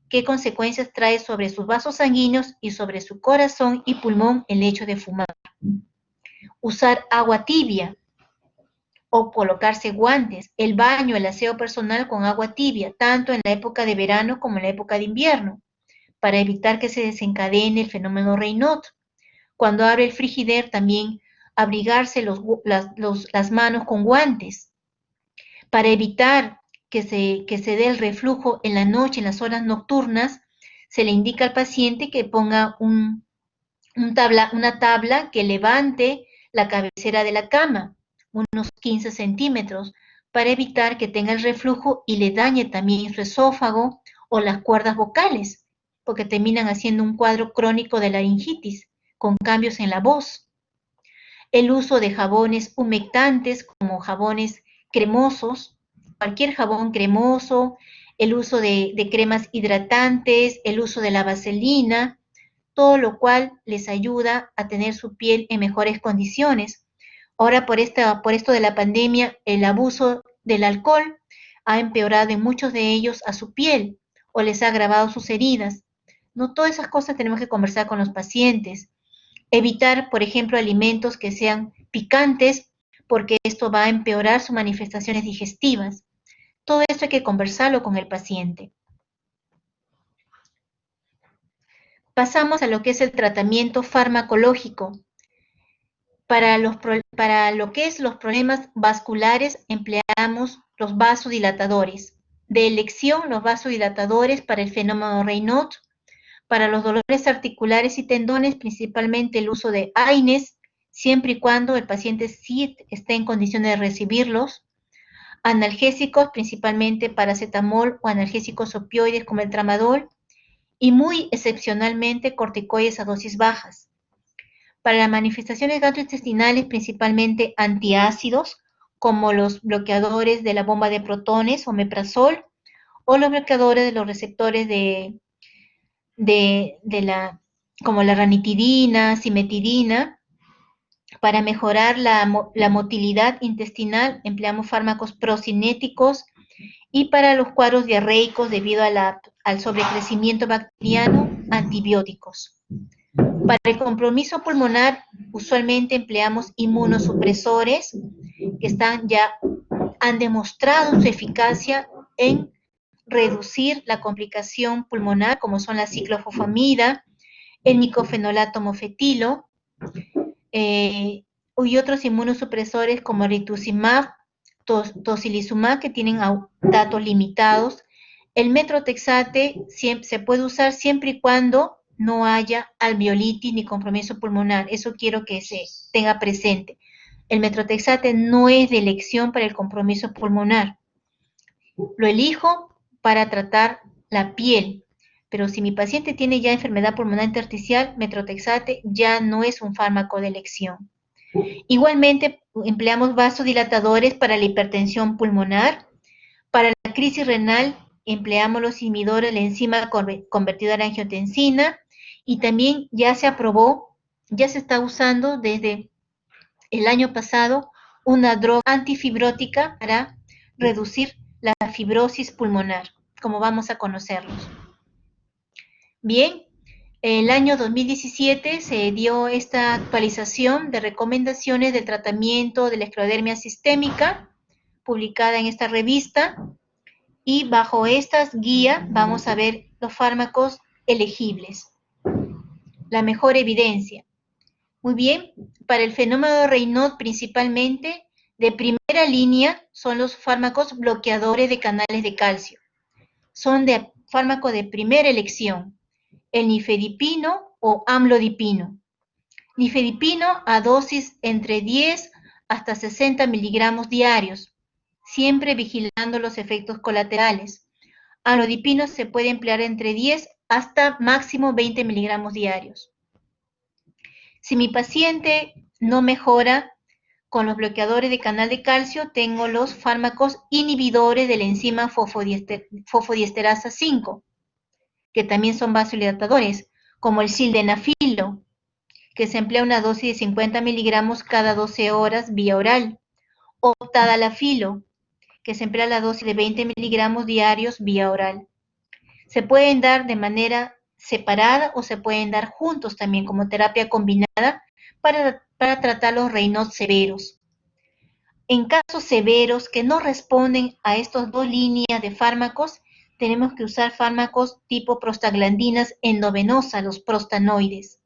qué consecuencias trae sobre sus vasos sanguíneos y sobre su corazón y pulmón el hecho de fumar. Usar agua tibia o colocarse guantes, el baño, el aseo personal con agua tibia, tanto en la época de verano como en la época de invierno, para evitar que se desencadene el fenómeno Raynaud. Cuando abre el frigider, también abrigarse las manos con guantes, para evitar que se dé el reflujo en la noche, en las horas nocturnas. Se le indica al paciente que ponga una tabla que levante la cabecera de la cama, unos 15 centímetros, para evitar que tenga el reflujo y le dañe también su esófago o las cuerdas vocales, porque terminan haciendo un cuadro crónico de laringitis, con cambios en la voz. El uso de jabones humectantes, como jabones cremosos, cualquier jabón cremoso, el uso de cremas hidratantes, el uso de la vaselina, todo lo cual les ayuda a tener su piel en mejores condiciones. Ahora, por esto de la pandemia, el abuso del alcohol ha empeorado en muchos de ellos a su piel o les ha agravado sus heridas. No, todas esas cosas tenemos que conversar con los pacientes. Evitar, por ejemplo, alimentos que sean picantes, porque esto va a empeorar sus manifestaciones digestivas. Todo esto hay que conversarlo con el paciente. Pasamos a lo que es el tratamiento farmacológico. Para lo que es los problemas vasculares empleamos los vasodilatadores. De elección, los vasodilatadores para el fenómeno Raynaud. Para los dolores articulares y tendones, principalmente el uso de AINES, siempre y cuando el paciente sí esté en condiciones de recibirlos. Analgésicos, principalmente paracetamol o analgésicos opioides como el tramadol. Y muy excepcionalmente corticoides a dosis bajas. Para las manifestaciones gastrointestinales, principalmente antiácidos, como los bloqueadores de la bomba de protones, omeprazol, o los bloqueadores de los receptores como la ranitidina, cimetidina. Para mejorar la motilidad intestinal, empleamos fármacos procinéticos, y para los cuadros diarreicos debido al sobrecrecimiento bacteriano, antibióticos. Para el compromiso pulmonar, usualmente empleamos inmunosupresores que han demostrado su eficacia en reducir la complicación pulmonar, como son la ciclofosfamida, el micofenolato mofetilo, y otros inmunosupresores como rituximab, tocilizumab, que tienen datos limitados. El metrotexate se puede usar siempre y cuando no haya alveolitis ni compromiso pulmonar. Eso quiero que se tenga presente. El metrotexate no es de elección para el compromiso pulmonar. Lo elijo para tratar la piel, pero si mi paciente tiene ya enfermedad pulmonar intersticial, metrotexate ya no es un fármaco de elección. Igualmente, empleamos vasodilatadores para la hipertensión pulmonar. Para la crisis renal, empleamos los inhibidores de la enzima convertidora a angiotensina, y también ya se aprobó, ya se está usando desde el año pasado una droga antifibrótica para reducir la fibrosis pulmonar, como vamos a conocerlos. Bien, el año 2017 se dio esta actualización de recomendaciones del tratamiento de la esclerodermia sistémica, publicada en esta revista, y bajo estas guías vamos a ver los fármacos elegibles. La mejor evidencia. Muy bien, para el fenómeno de Raynaud principalmente, de primera línea son los fármacos bloqueadores de canales de calcio. Son de fármaco de primera elección, el nifedipino o amlodipino. Nifedipino a dosis entre 10 hasta 60 miligramos diarios, siempre vigilando los efectos colaterales. Amlodipino se puede emplear entre 10 hasta máximo 20 miligramos diarios. Si mi paciente no mejora con los bloqueadores de canal de calcio, tengo los fármacos inhibidores de la enzima fosfodiesterasa 5, que también son vasodilatadores, como el sildenafilo, que se emplea una dosis de 50 miligramos cada 12 horas vía oral, o tadalafilo, que se emplea la dosis de 20 miligramos diarios vía oral. Se pueden dar de manera separada o se pueden dar juntos también como terapia combinada para tratar los Raynaud severos. En casos severos que no responden a estas dos líneas de fármacos, tenemos que usar fármacos tipo prostaglandinas endovenosas, los prostanoides.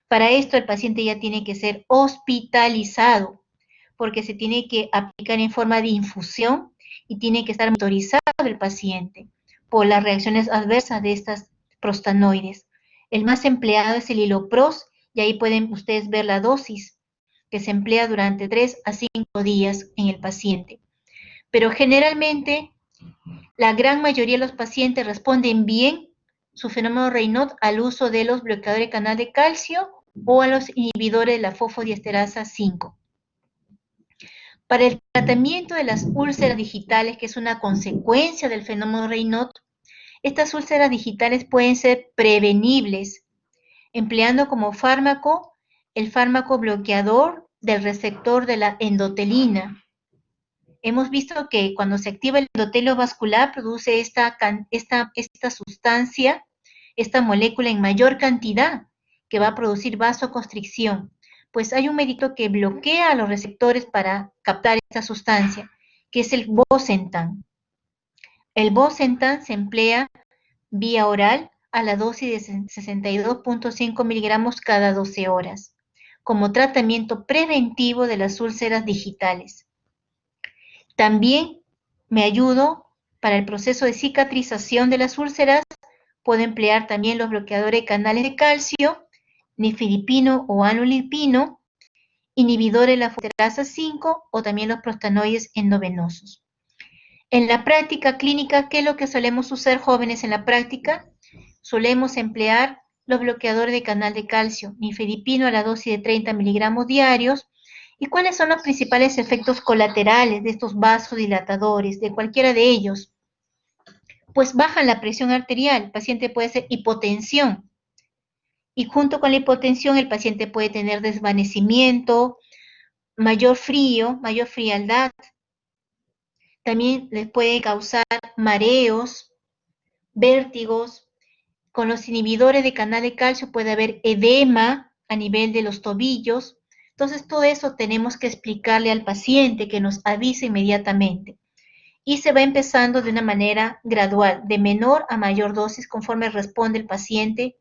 Para esto el paciente ya tiene que ser hospitalizado, porque se tiene que aplicar en forma de infusión y tiene que estar monitorizado el paciente por las reacciones adversas de estas prostanoides. El más empleado es el Hilopros, y ahí pueden ustedes ver la dosis que se emplea durante 3 a 5 días en el paciente. Pero generalmente, la gran mayoría de los pacientes responden bien su fenómeno Raynaud al uso de los bloqueadores de canal de calcio o a los inhibidores de la fosfodiesterasa 5. Para el tratamiento de las úlceras digitales, que es una consecuencia del fenómeno Raynaud, estas úlceras digitales pueden ser prevenibles, empleando como fármaco el fármaco bloqueador del receptor de la endotelina. Hemos visto que cuando se activa el endotelio vascular produce esta sustancia, esta molécula en mayor cantidad, que va a producir vasoconstricción, pues hay un medicamento que bloquea los receptores para captar esta sustancia, que es el bosentan. El bosentan se emplea vía oral a la dosis de 62.5 miligramos cada 12 horas, como tratamiento preventivo de las úlceras digitales. También me ayudo para el proceso de cicatrización de las úlceras. Puedo emplear también los bloqueadores de canales de calcio, nifedipino o anulipino, inhibidores de la fosfaterasa 5 o también los prostanoides endovenosos. En la práctica clínica, ¿qué es lo que solemos usar jóvenes en la práctica? Solemos emplear los bloqueadores de canal de calcio, nifedipino a la dosis de 30 miligramos diarios. ¿Y cuáles son los principales efectos colaterales de estos vasodilatadores, de cualquiera de ellos? Pues bajan la presión arterial, el paciente puede hacer hipotensión. Y junto con la hipotensión, el paciente puede tener desvanecimiento, mayor frío, mayor frialdad. También les puede causar mareos, vértigos. Con los inhibidores de canal de calcio puede haber edema a nivel de los tobillos. Entonces, todo eso tenemos que explicarle al paciente, que nos avise inmediatamente. Y se va empezando de una manera gradual, de menor a mayor dosis, conforme responde el paciente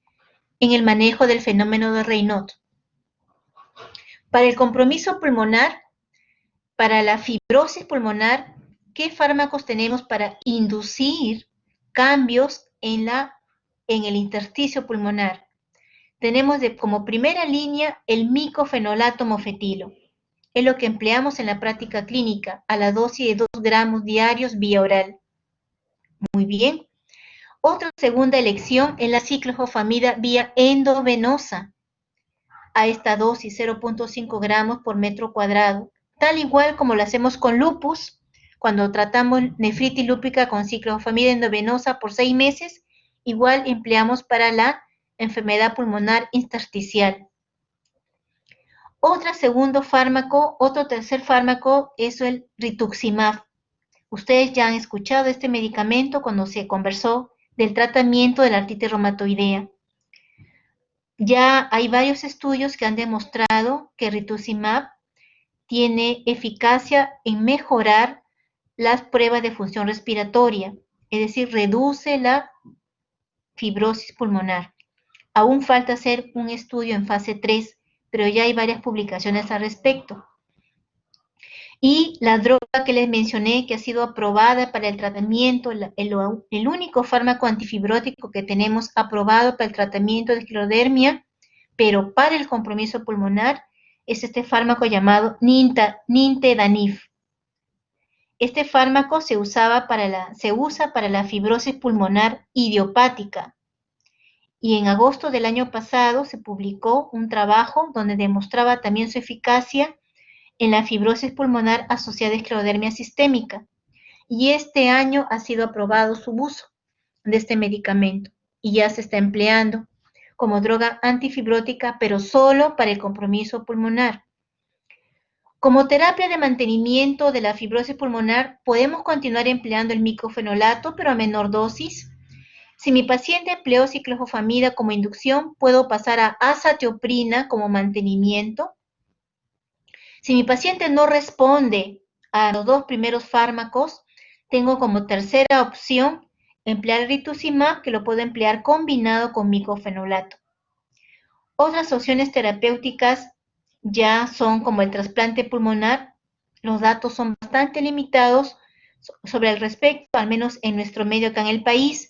en el manejo del fenómeno de Raynaud. Para el compromiso pulmonar, para la fibrosis pulmonar, ¿qué fármacos tenemos para inducir cambios en el intersticio pulmonar? Tenemos como primera línea el micofenolato mofetilo. Es lo que empleamos en la práctica clínica a la dosis de 2 gramos diarios vía oral. Muy bien. Otra segunda elección es la ciclohofamida vía endovenosa. A esta dosis 0.5 gramos por metro cuadrado. Tal igual como lo hacemos con lupus, cuando tratamos nefritis lúpica con ciclohofamida endovenosa por 6 meses, igual empleamos para la enfermedad pulmonar intersticial. Otro tercer fármaco es el rituximab. Ustedes ya han escuchado este medicamento cuando se conversó del tratamiento de la artritis reumatoidea. Ya hay varios estudios que han demostrado que rituximab tiene eficacia en mejorar las pruebas de función respiratoria, es decir, reduce la fibrosis pulmonar. Aún falta hacer un estudio en fase 3, pero ya hay varias publicaciones al respecto. Y la droga que les mencioné, que ha sido aprobada para el tratamiento, el único fármaco antifibrótico que tenemos aprobado para el tratamiento de esclerodermia, pero para el compromiso pulmonar, es este fármaco llamado nintedanib. Este fármaco se usa para la fibrosis pulmonar idiopática. Y en agosto del año pasado se publicó un trabajo donde demostraba también su eficacia en la fibrosis pulmonar asociada a esclerodermia sistémica. Y este año ha sido aprobado su uso de este medicamento y ya se está empleando como droga antifibrótica, pero solo para el compromiso pulmonar. Como terapia de mantenimiento de la fibrosis pulmonar, podemos continuar empleando el micofenolato, pero a menor dosis. Si mi paciente empleó ciclohofamida como inducción, puedo pasar a azatioprina como mantenimiento. Si mi paciente no responde a los 2 primeros fármacos, tengo como tercera opción emplear rituximab, que lo puedo emplear combinado con micofenolato. Otras opciones terapéuticas ya son como el trasplante pulmonar. Los datos son bastante limitados sobre el respecto, al menos en nuestro medio acá en el país.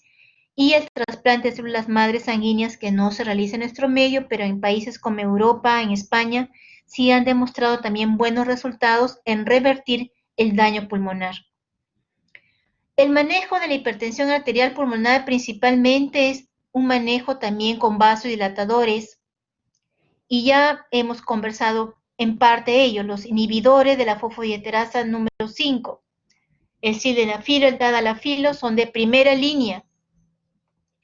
Y el trasplante de células madres sanguíneas, que no se realiza en nuestro medio, pero en países como Europa, en España, sí han demostrado también buenos resultados en revertir el daño pulmonar. El manejo de la hipertensión arterial pulmonar principalmente es un manejo también con vasodilatadores, y ya hemos conversado en parte de ellos, los inhibidores de la fosfodiesterasa número 5, el sildenafilo, el tadalafilo, son de primera línea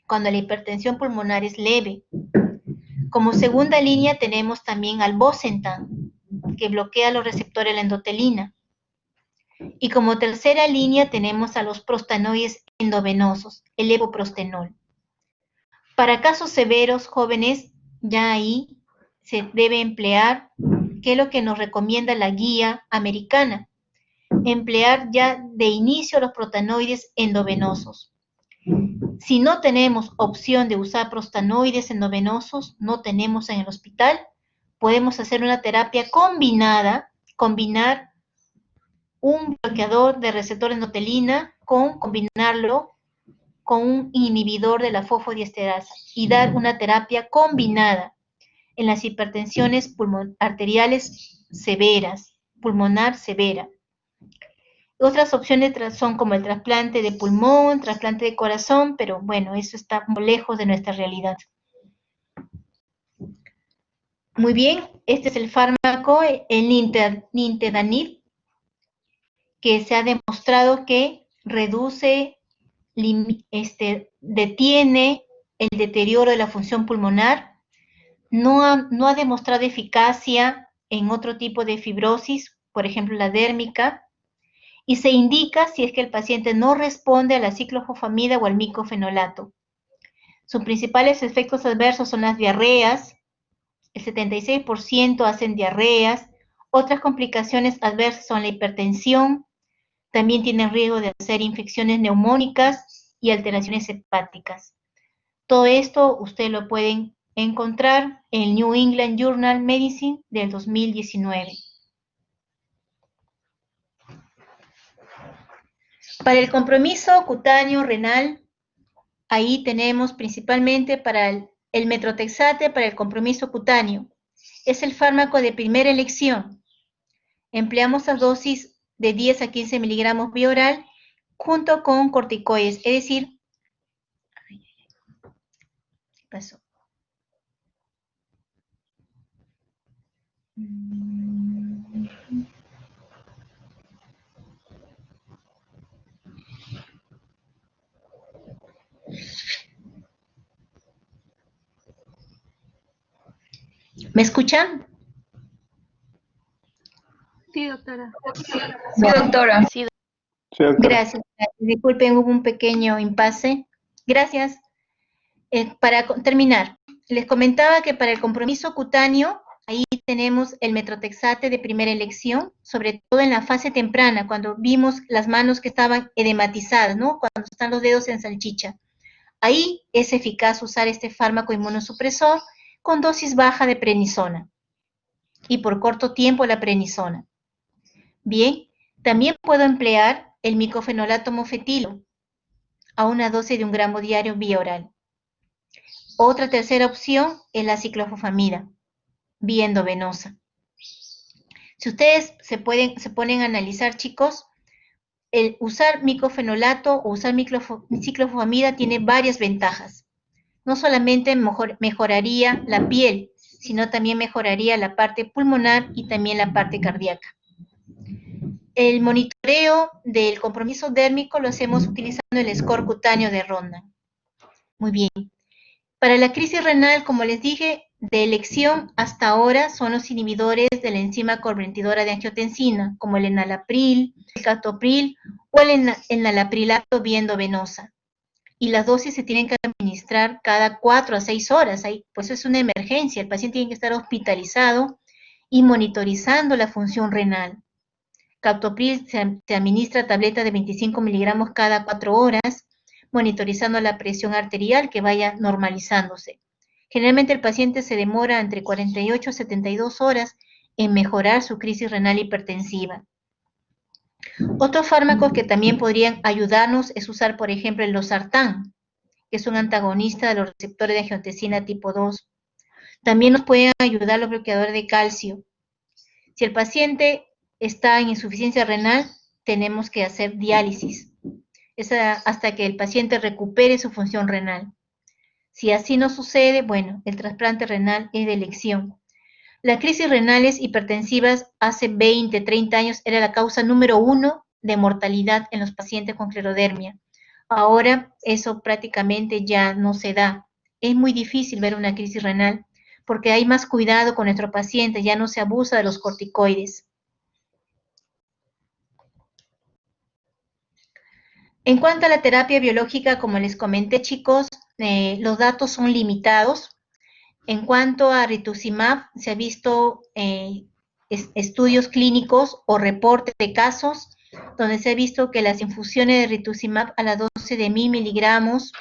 cuando la hipertensión pulmonar es leve. Como segunda línea tenemos también al bosentan, que bloquea los receptores de la endotelina. Y como tercera línea tenemos a los prostanoides endovenosos, el levoprostenol. Para casos severos, jóvenes, ya ahí se debe emplear, ¿qué es lo que nos recomienda la guía americana? Emplear ya de inicio los prostanoides endovenosos. Si no tenemos opción de usar prostanoides endovenosos, no tenemos en el hospital, podemos hacer una terapia combinada, combinar un bloqueador de receptor endotelina combinarlo con un inhibidor de la fosfodiesterasa y dar una terapia combinada en las hipertensiones arteriales severas, pulmonar severa. Otras opciones son como el trasplante de pulmón, trasplante de corazón, pero bueno, eso está muy lejos de nuestra realidad. Muy bien, este es el fármaco, el nintedanib, que se ha demostrado que reduce, detiene el deterioro de la función pulmonar, no ha demostrado eficacia en otro tipo de fibrosis, por ejemplo la dérmica, y se indica si es que el paciente no responde a la ciclofosfamida o al micofenolato. Sus principales efectos adversos son las diarreas, el 76% hacen diarreas, otras complicaciones adversas son la hipertensión, también tienen riesgo de hacer infecciones neumónicas y alteraciones hepáticas. Todo esto ustedes lo pueden encontrar en el New England Journal Medicine del 2019. Para el compromiso cutáneo renal, ahí tenemos principalmente para el metrotexate para el compromiso cutáneo. Es el fármaco de primera elección. Empleamos a dosis de 10 a 15 miligramos vía oral junto con corticoides, es decir, ¿qué pasó? ¿Me escuchan? Sí, doctora. Sí, doctora. Sí, doctora. Gracias. Disculpen, hubo un pequeño impasse. Gracias. Para terminar, les comentaba que para el compromiso cutáneo, ahí tenemos el metrotexate de primera elección, sobre todo en la fase temprana, cuando vimos las manos que estaban edematizadas, ¿no? Cuando están los dedos en salchicha. Ahí es eficaz usar este fármaco inmunosupresor con dosis baja de prednisona y por corto tiempo la prednisona. Bien, también puedo emplear el micofenolato mofetilo a una dosis de 1 gramo diario vía oral. Otra tercera opción es la ciclofosfamida, vía endovenosa. Si ustedes se ponen a analizar, chicos, el usar micofenolato o usar ciclofosfamida tiene varias ventajas. No solamente mejoraría la piel, sino también mejoraría la parte pulmonar y también la parte cardíaca. El monitoreo del compromiso dérmico lo hacemos utilizando el score cutáneo de Ronda. Muy bien. Para la crisis renal, como les dije, de elección hasta ahora son los inhibidores de la enzima convertidora de angiotensina, como el enalapril, el captopril o el enalaprilato vía endovenosa. Y las dosis se tienen que administrar cada 4 a 6 horas. Pues es una emergencia, el paciente tiene que estar hospitalizado y monitorizando la función renal. Captopril se administra tableta de 25 miligramos cada 4 horas, monitorizando la presión arterial que vaya normalizándose. Generalmente el paciente se demora entre 48 a 72 horas en mejorar su crisis renal hipertensiva. Otros fármacos que también podrían ayudarnos es usar, por ejemplo, el losartán, que es un antagonista de los receptores de angiotensina tipo 2. También nos pueden ayudar los bloqueadores de calcio. Si el paciente está en insuficiencia renal, tenemos que hacer diálisis hasta que el paciente recupere su función renal. Si así no sucede, bueno, el trasplante renal es de elección. Las crisis renales hipertensivas hace 20, 30 años era la causa número 1 de mortalidad en los pacientes con esclerodermia. Ahora eso prácticamente ya no se da. Es muy difícil ver una crisis renal porque hay más cuidado con nuestros pacientes, ya no se abusa de los corticoides. En cuanto a la terapia biológica, como les comenté, chicos, los datos son limitados. En cuanto a rituximab, se ha visto estudios clínicos o reportes de casos donde se ha visto que las infusiones de rituximab a la dosis de 1000 miligramos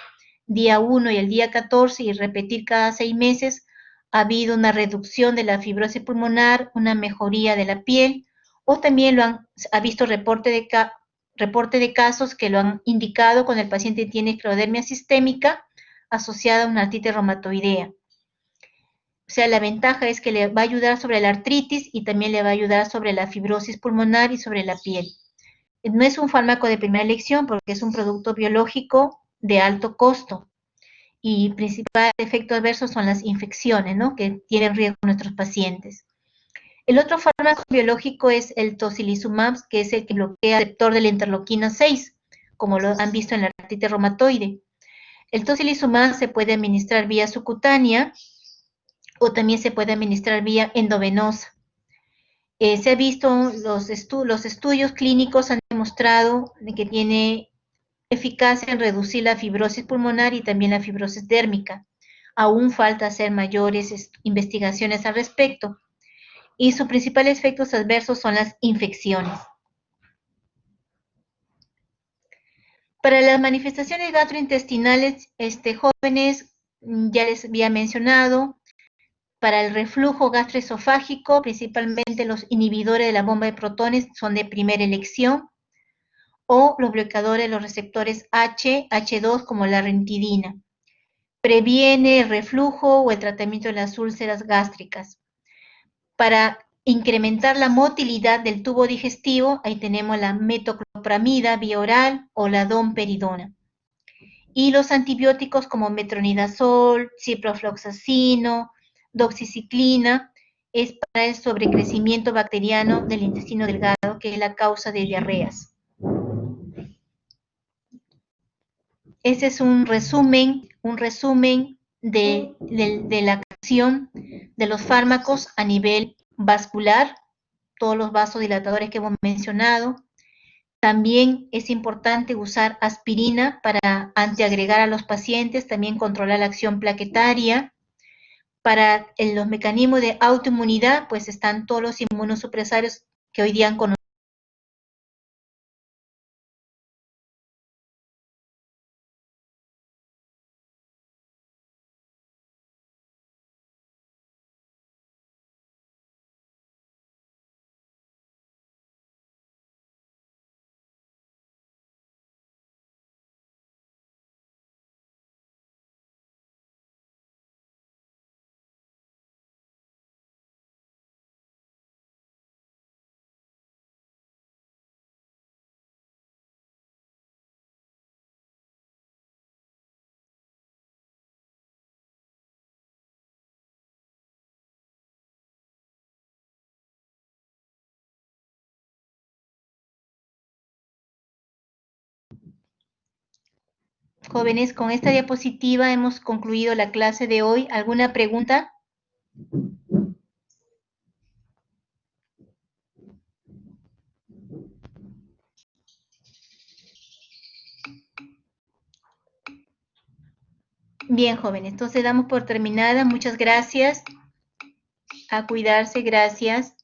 día 1 y el día 14 y repetir cada 6 meses, ha habido una reducción de la fibrosis pulmonar, una mejoría de la piel, o también ha visto reporte de casos que lo han indicado cuando el paciente tiene esclerodermia sistémica asociada a una artritis reumatoidea. O sea, la ventaja es que le va a ayudar sobre la artritis y también le va a ayudar sobre la fibrosis pulmonar y sobre la piel. No es un fármaco de primera elección porque es un producto biológico de alto costo y principal efecto adverso son las infecciones, ¿no?, que tienen riesgo nuestros pacientes. El otro fármaco biológico es el tocilizumab, que es el que bloquea el receptor de la interleuquina 6, como lo han visto en la artritis reumatoide. El tocilizumab se puede administrar vía subcutánea o también se puede administrar vía endovenosa. Se ha visto, los estudios clínicos han demostrado que tiene eficacia en reducir la fibrosis pulmonar y también la fibrosis dérmica. Aún falta hacer mayores investigaciones al respecto. Y sus principales efectos adversos son las infecciones. Para las manifestaciones gastrointestinales, jóvenes, ya les había mencionado, para el reflujo gastroesofágico, principalmente los inhibidores de la bomba de protones son de primera elección, o los bloqueadores de los receptores H2 como la rentidina. Previene el reflujo o el tratamiento de las úlceras gástricas. Para incrementar la motilidad del tubo digestivo, ahí tenemos la metoclopramida vía oral o la domperidona. Y los antibióticos como metronidazol, ciprofloxacino, doxiciclina, es para el sobrecrecimiento bacteriano del intestino delgado, que es la causa de diarreas. Ese es un resumen de la acción de los fármacos a nivel vascular, todos los vasodilatadores que hemos mencionado. También es importante usar aspirina para antiagregar a los pacientes, también controlar la acción plaquetaria. Para los mecanismos de autoinmunidad, pues están todos los inmunosupresores que hoy día han conocido. Jóvenes, con esta diapositiva hemos concluido la clase de hoy. ¿Alguna pregunta? Bien, jóvenes, entonces damos por terminada. Muchas gracias. A cuidarse, gracias.